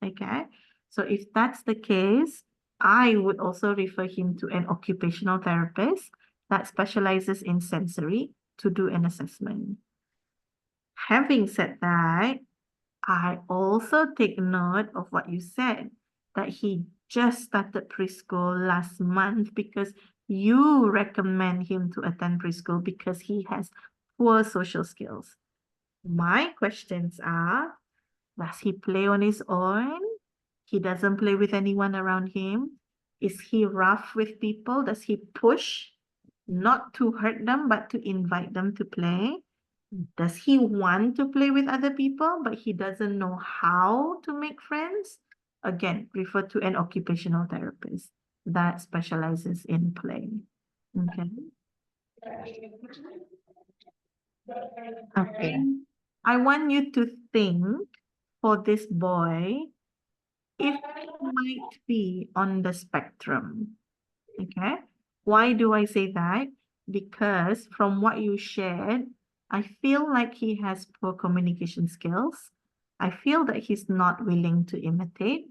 S2: Okay. So if that's the case, I would also refer him to an occupational therapist that specializes in sensory to do an assessment. Having said that, I also take note of what you said, that he just started preschool last month because you recommend him to attend preschool because he has poor social skills. My questions are, does he play on his own? He doesn't play with anyone around him. Is he rough with people? Does he push not to hurt them, but to invite them to play? Does he want to play with other people, but he doesn't know how to make friends? Again, refer to an occupational therapist that specializes in play. Okay.
S4: Okay.
S2: And I want you to think for this boy if he might be on the spectrum. Okay. Why do I say that? Because from what you shared, I feel like he has poor communication skills. I feel that he's not willing to imitate.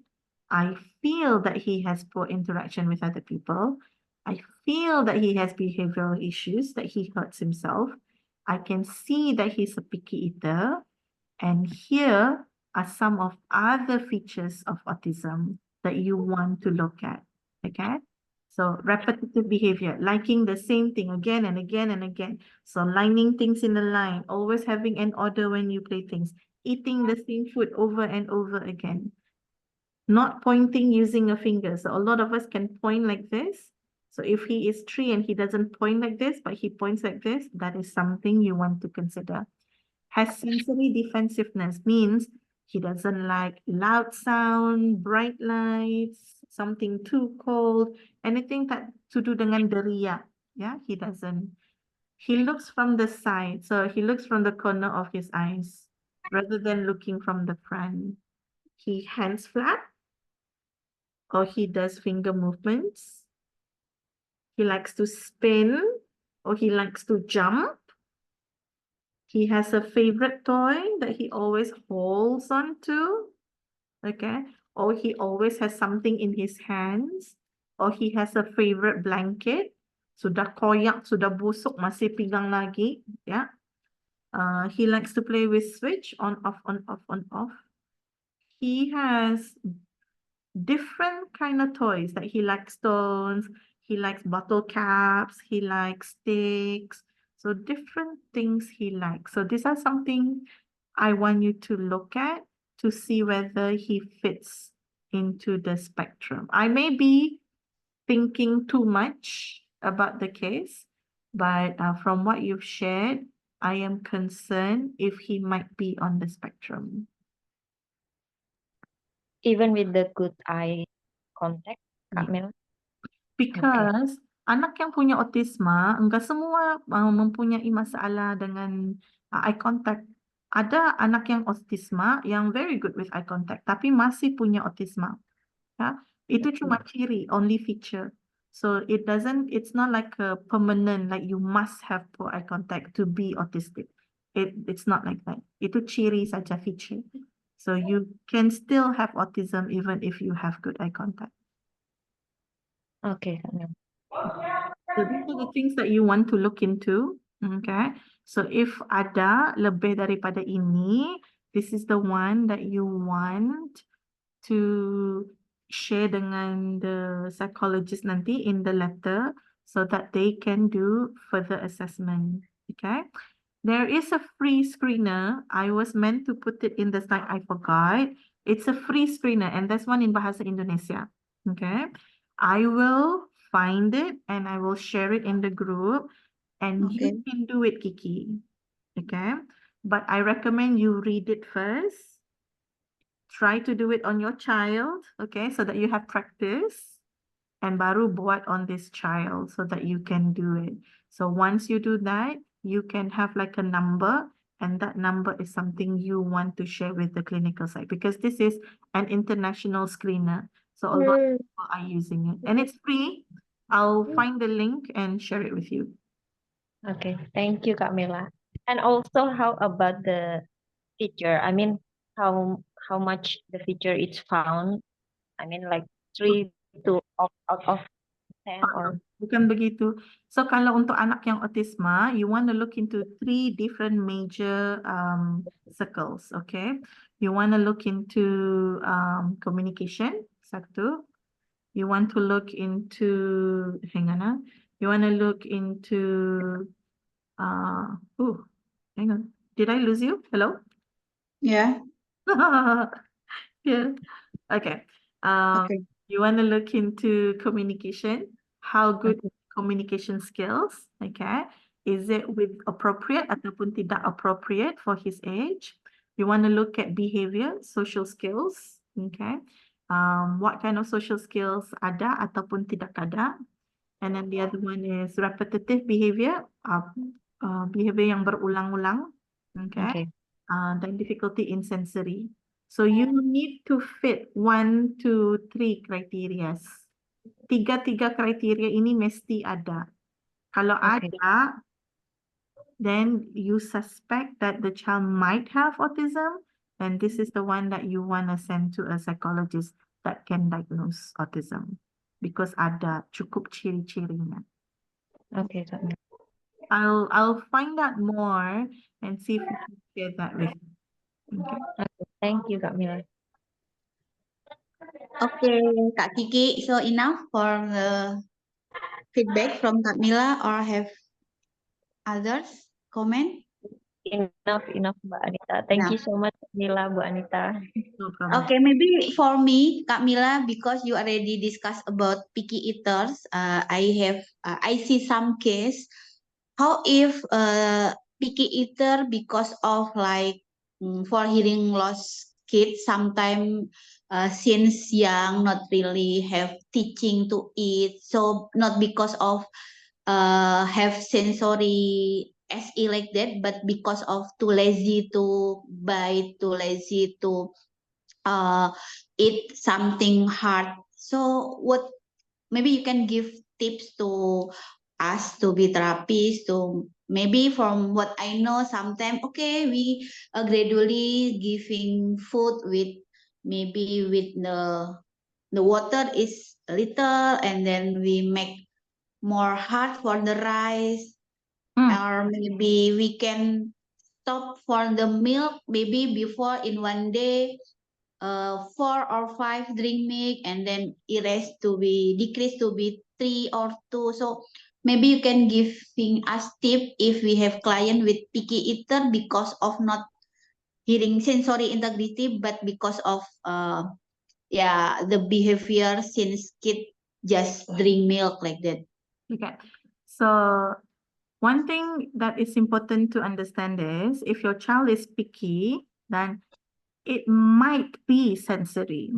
S2: I feel that he has poor interaction with other people. I feel that he has behavioral issues, that he hurts himself. I can see that he's a picky eater. And here are some of other features of autism that you want to look at. Okay. So repetitive behavior, liking the same thing again and again and again. So lining things in a line, always having an order when you play things, eating the same food over and over again, not pointing using a finger. So a lot of us can point like this. So if he is 3 and he doesn't point like this, but he points like this, that is something you want to consider. Has sensory defensiveness, means he doesn't like loud sound, bright lights, something too cold, anything that to do dengan deriak. Yeah, he doesn't. He looks from the side, so he looks from the corner of his eyes rather than looking from the front. He hands flat, or he does finger movements. He likes to spin, or he likes to jump. He has a favorite toy that he always holds on to. Okay. Or he always has something in his hands. Or he has a favorite blanket. Sudah koyak, sudah busuk, masih pegang lagi. Yeah. He likes to play with switch on, off, on, off, on, off. He has different kind of toys, like he likes stones, he likes bottle caps, he likes sticks. So different things he likes. So these are something I want you to look at to see whether he fits into the spectrum. I may be thinking too much about the case, but from what you've shared, I am concerned if he might be on the spectrum.
S4: Even with the good eye contact, Kak Mila.
S2: Because anak yang punya autisma, enggak semua mempunyai masalah dengan eye contact. Ada anak yang autisma yang very good with eye contact, tapi masih punya autisma. Ya, itu cuma ciri, only feature. So it's not like a permanent, like you must have poor eye contact to be autistic. It's not like that. Itu ciri saja, feature. So you can still have autism even if you have good eye contact.
S4: Oke, Kak Mila.
S2: So these are the things that you want to look into. Okay. So if ada lebih daripada ini, this is the one that you want to share dengan the psychologist nanti in the letter so that they can do further assessment. Okay. There is a free screener. I was meant to put it in the slide. I forgot. It's a free screener and there's one in Bahasa Indonesia. Okay. I will find it and I will share it in the group and
S1: Okay.
S2: you can do it, Kiki. Okay. But I recommend you read it first. Try to do it on your child, okay, so that you have practice. And baru buat on this child so that you can do it. So once you do that, you can have like a number, and that number is something you want to share with the clinical site because this is an international screener. So a lot of people are using it and it's free. I'll find the link and share it with you.
S4: Okay, thank you, Kak Mila. And also, how about the feature? I mean, how much the feature is found? I mean, like 3 to out of 10 or
S2: Bukan begitu. So kalau untuk anak yang autisma, you want to look into 3 different major circles, okay? You want to look into communication, satu. You want to look into, hang on, you want to look into, hang on. Did I lose you? Hello?
S1: Yeah.
S2: Yeah. Okay.
S1: Okay.
S2: You want to look into communication, how good communication skills, okay? Is it with appropriate ataupun tidak appropriate for his age? You want to look at behavior, social skills, okay? What kind of social skills ada ataupun tidak ada? And then the other one is repetitive behavior, behavior yang berulang-ulang, okay?
S4: okay.
S2: Dan difficulty in sensory. So you need to fit 1, 2, 3 criteria. Tiga kriteria ini mesti ada. Kalau
S4: Okay.
S2: ada, then you suspect that the child might have autism, and this is the one that you want to send to a psychologist that can diagnose autism. Because ada cukup ciri-cirinya.
S4: Okay, Kak Mila.
S2: I'll find out more and see if we can share that with you. Okay.
S4: Okay, thank you, Kak Mila.
S1: Okay, Kak Kiki. So enough for the feedback from Kak Mila, or have others comment?
S4: Enough, Mbak Anita. Thank you
S1: Enough.
S4: so much, Kak Mila, Bu Anita.
S2: No problem.
S1: Okay, maybe for me, Kak Mila, because you already discussed about picky eaters, I see some case. How if picky eater because of like for hearing loss kids sometimes since young not really have teaching to eat, so not because of have sensory SE like that, but because of too lazy to buy, too lazy to uh, eat something hard. So what maybe you can give tips to us to be therapists, to maybe from what I know sometimes okay we gradually giving food with maybe with the water is little and then we make more hard for the rice, or maybe we can stop for the milk maybe before in one day 4 or 5 drink milk and then erase to be decrease to be 3 or 2. So maybe you can giving us tip if we have client with picky eater because of not hearing sensory integrity, but because of the behavior since kid just drink milk like that.
S2: Okay. So one thing that is important to understand is if your child is picky, then it might be sensory.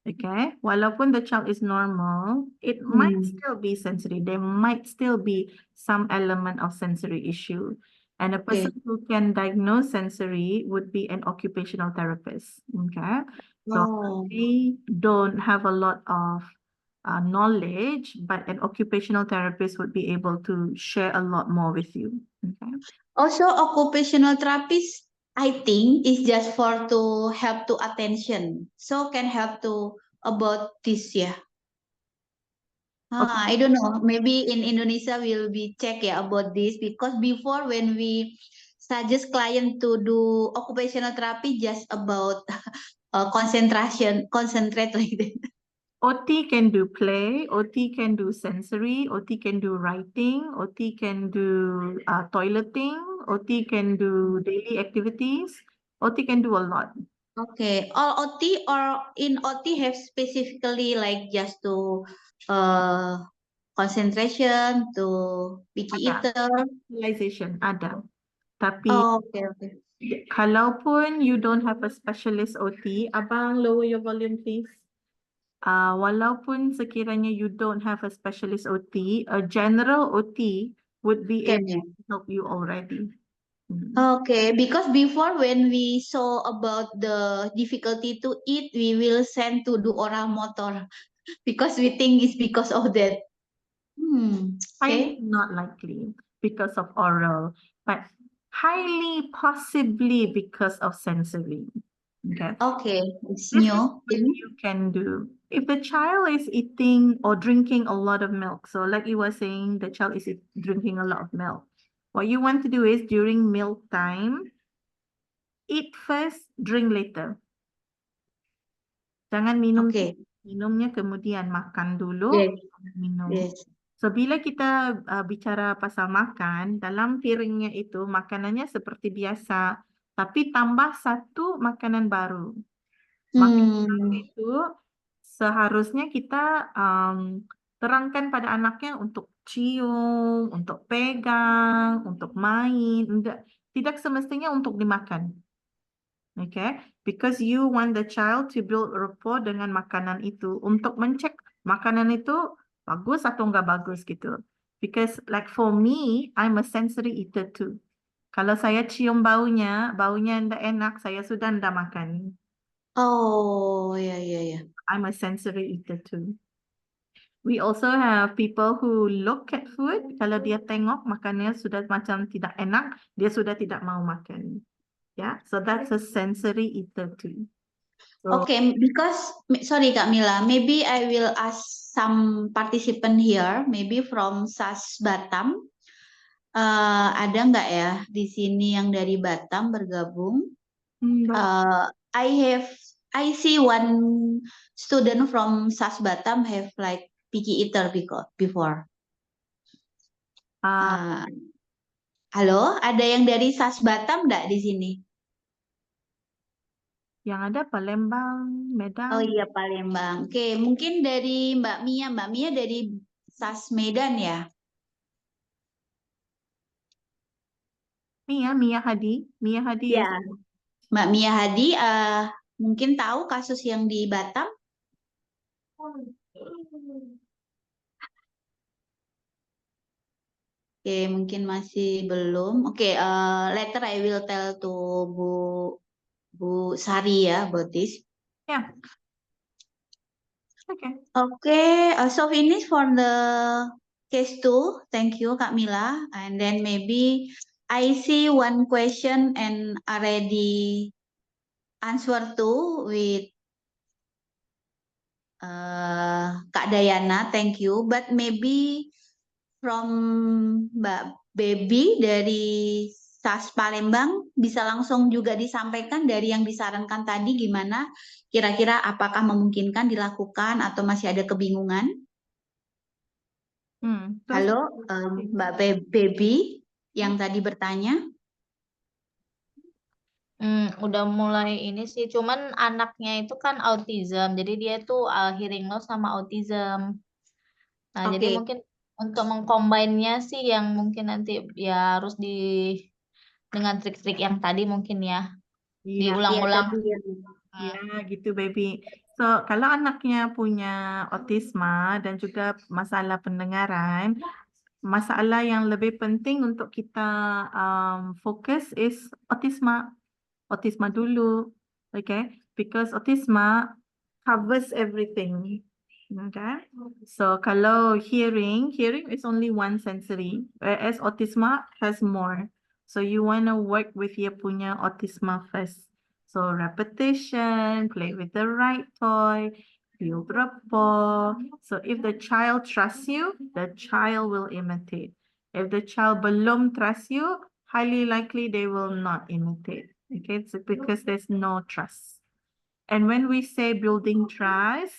S2: Okay. Walaupun the child is normal, it might still be sensory. There might still be some element of sensory issue. And a
S1: Okay.
S2: person who can diagnose sensory would be an occupational therapist. Okay. So
S1: Oh.
S2: I don't have a lot of knowledge, but an occupational therapist would be able to share a lot more with you. Okay.
S1: Also, occupational therapist, I think, is just for to help to attention. So can help to about this, yeah. I don't know. Maybe in Indonesia we'll be check yeah about this because before when we suggest client to do occupational therapy just about concentrate like that.
S2: OT can do play, OT can do sensory, OT can do writing, OT can do toileting, OT can do daily activities, OT can do a lot.
S1: Okay, all OT or in OT have specifically like just to uh concentration to picky
S2: Ada.
S1: eater.
S2: Specialization ada. Tapi
S1: Oh, okay, okay.
S2: kalaupun you don't have a specialist OT, abang lower your volume please. Walaupun sekiranya you don't have a specialist OT, a general OT would be
S1: Can
S2: able
S1: yeah.
S2: to help you already.
S1: Okay, because before when we saw about the difficulty to eat, we will send to do oral motor because we think it's because of that.
S2: Highly
S1: Okay.
S2: not likely because of oral, but highly possibly because of sensory. Okay.
S1: Okay, it's
S2: This is
S1: new.
S2: what you can do. If the child is eating or drinking a lot of milk, so like you were saying, the child is drinking a lot of milk. What you want to do is during meal time, eat first, drink later. Jangan
S1: Okay.
S2: minumnya kemudian makan dulu,
S1: Yes,
S2: minum.
S1: yes.
S2: So bila kita bicara pasal makan, dalam piringnya itu makanannya seperti biasa, tapi tambah satu makanan baru. Makanan itu seharusnya kita terangkan pada anaknya untuk cium, untuk pegang, untuk main, tidak semestinya untuk dimakan. Okay, because you want the child to build rapport dengan makanan itu untuk mencek makanan itu bagus atau enggak bagus gitu. Because like for me, I'm a sensory eater too. Kalau saya cium baunya enggak enak, saya sudah enggak makan.
S1: Oh, yeah, yeah, yeah.
S2: I'm a sensory eater too. We also have people who look at food, kalau dia tengok makannya sudah macam tidak enak, dia sudah tidak mau makan. Yeah, so that's a sensory eater too. So,
S1: Okay, because sorry Kak Mila, maybe I will ask some participant here, maybe from SAS Batam. Ada nggak ya di sini yang dari Batam bergabung? I see one student from SAS Batam have like picky eater before. Halo, ada yang dari SAS Batam nggak di sini?
S2: yang ada Palembang, Medan.
S1: Oh iya Palembang. Oke, mungkin dari Mbak Mia. Mbak Mia dari SAS Medan ya?
S2: Mia Hadi. Mia Hadi
S1: Ya.
S2: is
S1: Mbak Mia Hadi, mungkin tahu kasus yang di Batam? Oke, mungkin masih belum. Oke, later I will tell to Bu Sari ya about this.
S2: yeah. Okay.
S1: Okay, so finish for the case 2. Thank you, Kak Mila. And then maybe I see one question and already answer to with Kak Dayana. Thank you. But maybe from Mbak Baby dari SAS Palembang bisa langsung juga disampaikan dari yang disarankan tadi gimana kira-kira apakah memungkinkan dilakukan atau masih ada kebingungan? Halo, Mbak Baby yang tadi bertanya.
S5: Udah mulai ini sih, cuman anaknya itu kan autism, jadi dia tuh hearing loss sama autism. Nah, jadi
S1: Oke.
S5: mungkin untuk mengcombine-nya sih yang mungkin nanti ya harus dengan trik-trik yang tadi mungkin ya
S2: Iya,
S5: diulang-ulang.
S2: ya gitu baby. So kalau anaknya punya autisma dan juga masalah pendengaran, masalah yang lebih penting untuk kita fokus is autisma. Autisma dulu, okay? Because autisma covers everything. Okay. So kalau hearing is only one sensory, whereas autisma has more. So you wanna work with your punya autisma first. So repetition, play with the right toy, build rapport. So if the child trusts you, the child will imitate. If the child belum trust you, highly likely they will not imitate. Okay, it's because there's no trust. And when we say building trust,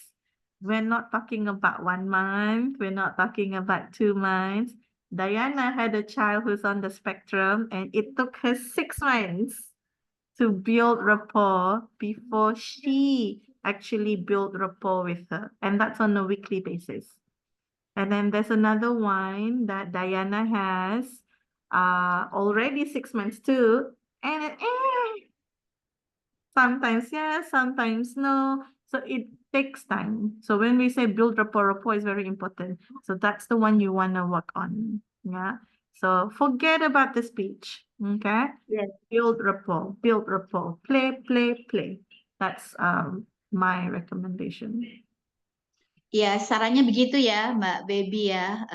S2: we're not talking about 1 month, we're not talking about 2 months. Diana had a child who's on the spectrum, and it took her 6 months to build rapport before she actually built rapport with her. And that's on a weekly basis. And then there's another one that Diana has already 6 months too. And sometimes yes, sometimes no. So it takes time. So when we say build rapport is very important. So that's the one you want to work on. Yeah. So forget about the speech. Okay.
S4: Yes.
S2: Build rapport, play, play, play. That's my recommendation.
S1: Ya, sarannya begitu ya, Mbak Baby ya.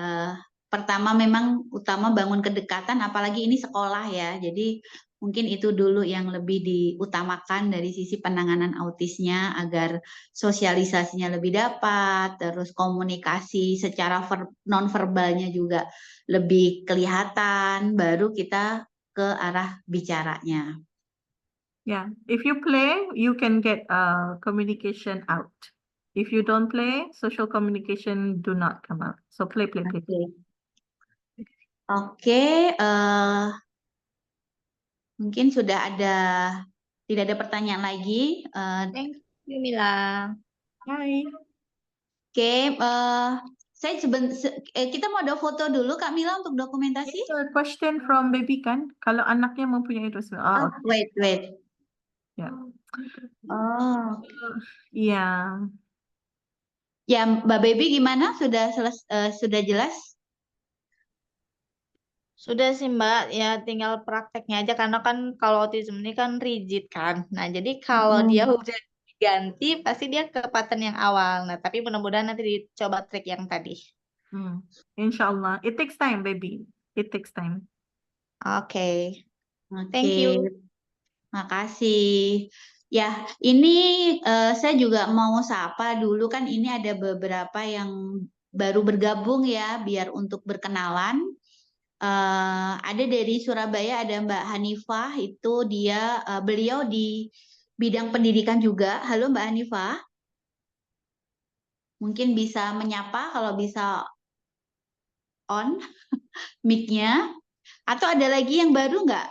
S1: Pertama memang utama bangun kedekatan, apalagi ini sekolah ya. Jadi mungkin itu dulu yang lebih diutamakan dari sisi penanganan autisnya agar sosialisasinya lebih dapat, terus komunikasi secara non-verbalnya juga lebih kelihatan, baru kita ke arah bicaranya.
S2: Yeah. If you play, you can get communication out. If you don't play, social communication do not come out. So play, play, play.
S1: Oke, mungkin sudah tidak ada pertanyaan lagi.
S5: Thank you, Mila.
S2: Bye.
S1: Oke, kita mau ada foto dulu Kak Mila untuk dokumentasi.
S2: It's a question from baby kan, kalau anaknya mempunyai dosa.
S1: Oh, wait.
S2: Yeah.
S1: Oh,
S2: Yeah.
S1: ya Mbak Baby gimana? Sudah jelas?
S5: Sudah sih Mbak, ya tinggal prakteknya aja karena kan kalau autism ini kan rigid kan. Nah, jadi kalau dia udah diganti pasti dia ke pattern yang awal. Nah, tapi mudah-mudahan nanti dicoba trik yang tadi.
S2: Inshallah. It takes time, baby. It takes time.
S5: Oke.
S1: Oke.
S5: Thank you.
S1: Makasih. Ya, ini saya juga mau sapa dulu kan ini ada beberapa yang baru bergabung ya, biar untuk berkenalan. Ada dari Surabaya ada Mbak Hanifah, itu beliau di bidang pendidikan juga. Halo Mbak Hanifah. Mungkin bisa menyapa kalau bisa on mic-nya. Atau ada lagi yang baru nggak?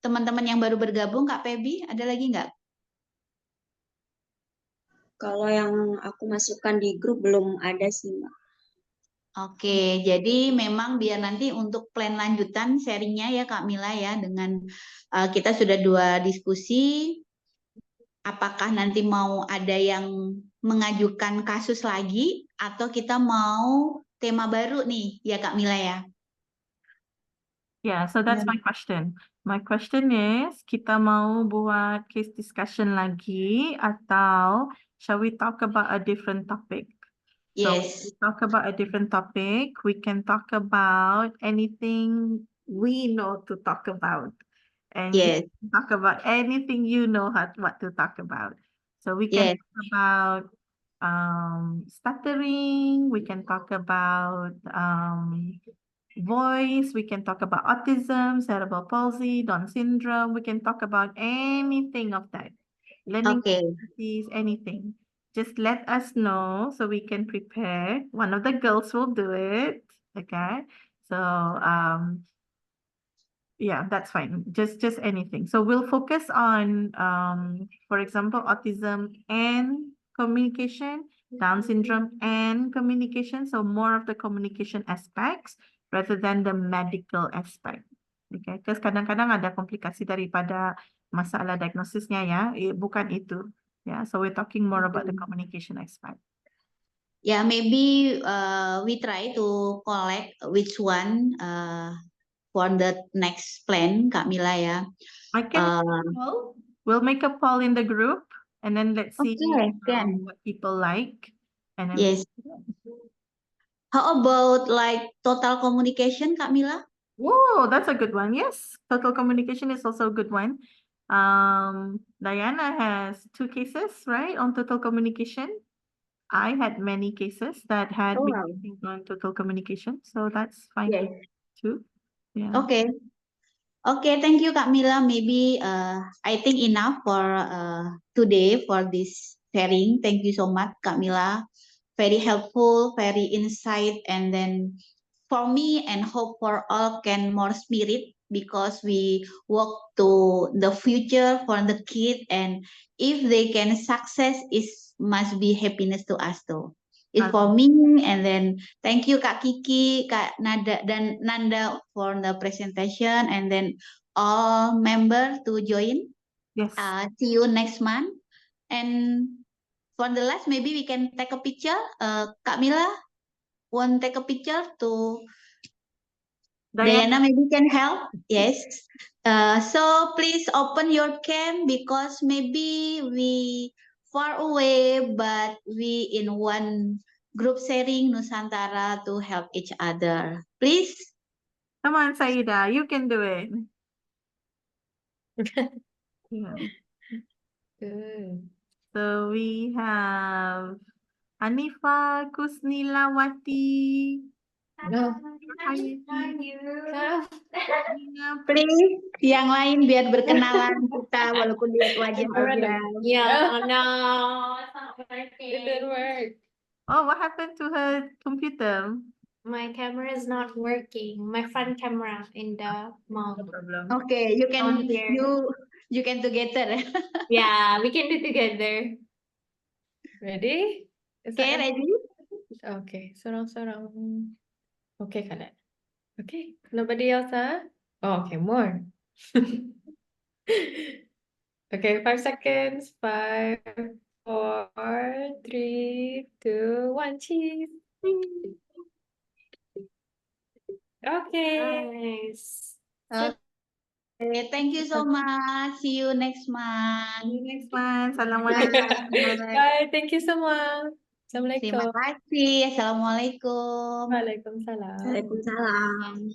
S1: Teman-teman yang baru bergabung, Kak Pebi, ada lagi nggak?
S6: Kalau yang aku masukkan di grup belum ada sih, Mbak.
S1: Oke, jadi memang biar nanti untuk plan lanjutan sharingnya ya Kak Mila ya, dengan kita sudah 2 diskusi, apakah nanti mau ada yang mengajukan kasus lagi atau kita mau tema baru nih ya Kak Mila ya?
S2: Yeah, so that's my question. My question is, kita mau buat case discussion lagi atau shall we talk about a different topic? So
S1: Yes.
S2: we talk about a different topic. We can talk about anything we know to talk about. And
S1: Yes.
S2: you can talk about anything you know what to talk about. So we can
S1: Yes.
S2: talk about stuttering. We can talk about voice. We can talk about autism, cerebral palsy, Down syndrome. We can talk about anything of that. Learning
S1: Okay.
S2: disabilities, anything. Just let us know so we can prepare. One of the girls will do it. Okay. So yeah, that's fine. Just anything. So we'll focus on for example, autism and communication, Down syndrome and communication. So more of the communication aspects rather than the medical aspect. Okay, because kadang-kadang ada komplikasi daripada masalah diagnosisnya ya, bukan itu. Yeah, so we're talking more about the communication aspect.
S1: Yeah, maybe we try to collect which one for the next plan, Kak Mila ya.
S2: I can
S1: Uh,
S2: we'll make a poll in the group and then let's see
S1: Okay, can.
S2: what people like and then
S1: Yes. How about like total communication, Kak Mila?
S2: whoa, that's a good one. Yes, total communication is also a good one. Diana has 2 cases, right, on total communication. I had many cases that had
S1: Oh,
S2: me
S1: wow.
S2: working on total communication, so that's fine
S1: Yes.
S2: too. Yeah.
S1: Okay. Okay, thank you, Kak Mila. Maybe I think enough for today for this sharing. Thank you so much, Kak Mila. Very helpful, very insight, and then for me and hope for all can more spirit because we work to the future for the kid, and if they can success, it must be happiness to us too. It's for me, and then thank you Kak Kiki, Kak Nada dan Nanda for the presentation, and then all member to join.
S2: Yes.
S1: See you next month. And for the last, maybe we can take a picture. Kak Mila want take a picture to Diana maybe can help. Yes. So please open your cam because maybe we far away, but we in one group sharing Nusantara to help each other. Please.
S2: Come on, Saida, you can do it. Yeah.
S7: Good.
S2: So we have Anifa Kusnilawati.
S7: No.
S1: Please, yang lain biar berkenalan kita walaupun lihat wajah aja.
S7: Yeah, no, it's not working. It didn't work.
S2: Oh, what happened to her computer?
S7: My camera is not working. My front camera in the mount.
S2: No problem.
S1: Okay, you can
S7: On here.
S1: you can together.
S7: Yeah, we can do together. Ready? Is
S1: Okay,
S7: that
S1: ready?
S7: okay? Sorang-sorang. Okay, Kak. Okay. Nobody else, huh? Oh, okay, more. Okay, 5 seconds. 5, 4, 3, 2, 1, cheese. Okay. Nice.
S1: Okay, thank you so much. See you next month.
S2: See you next one. Assalamualaikum.
S7: Bye. Thank you so much.
S1: Terima
S7: Assalamualaikum.
S1: kasih. Assalamualaikum.
S7: Waalaikumsalam.
S6: Waalaikumsalam.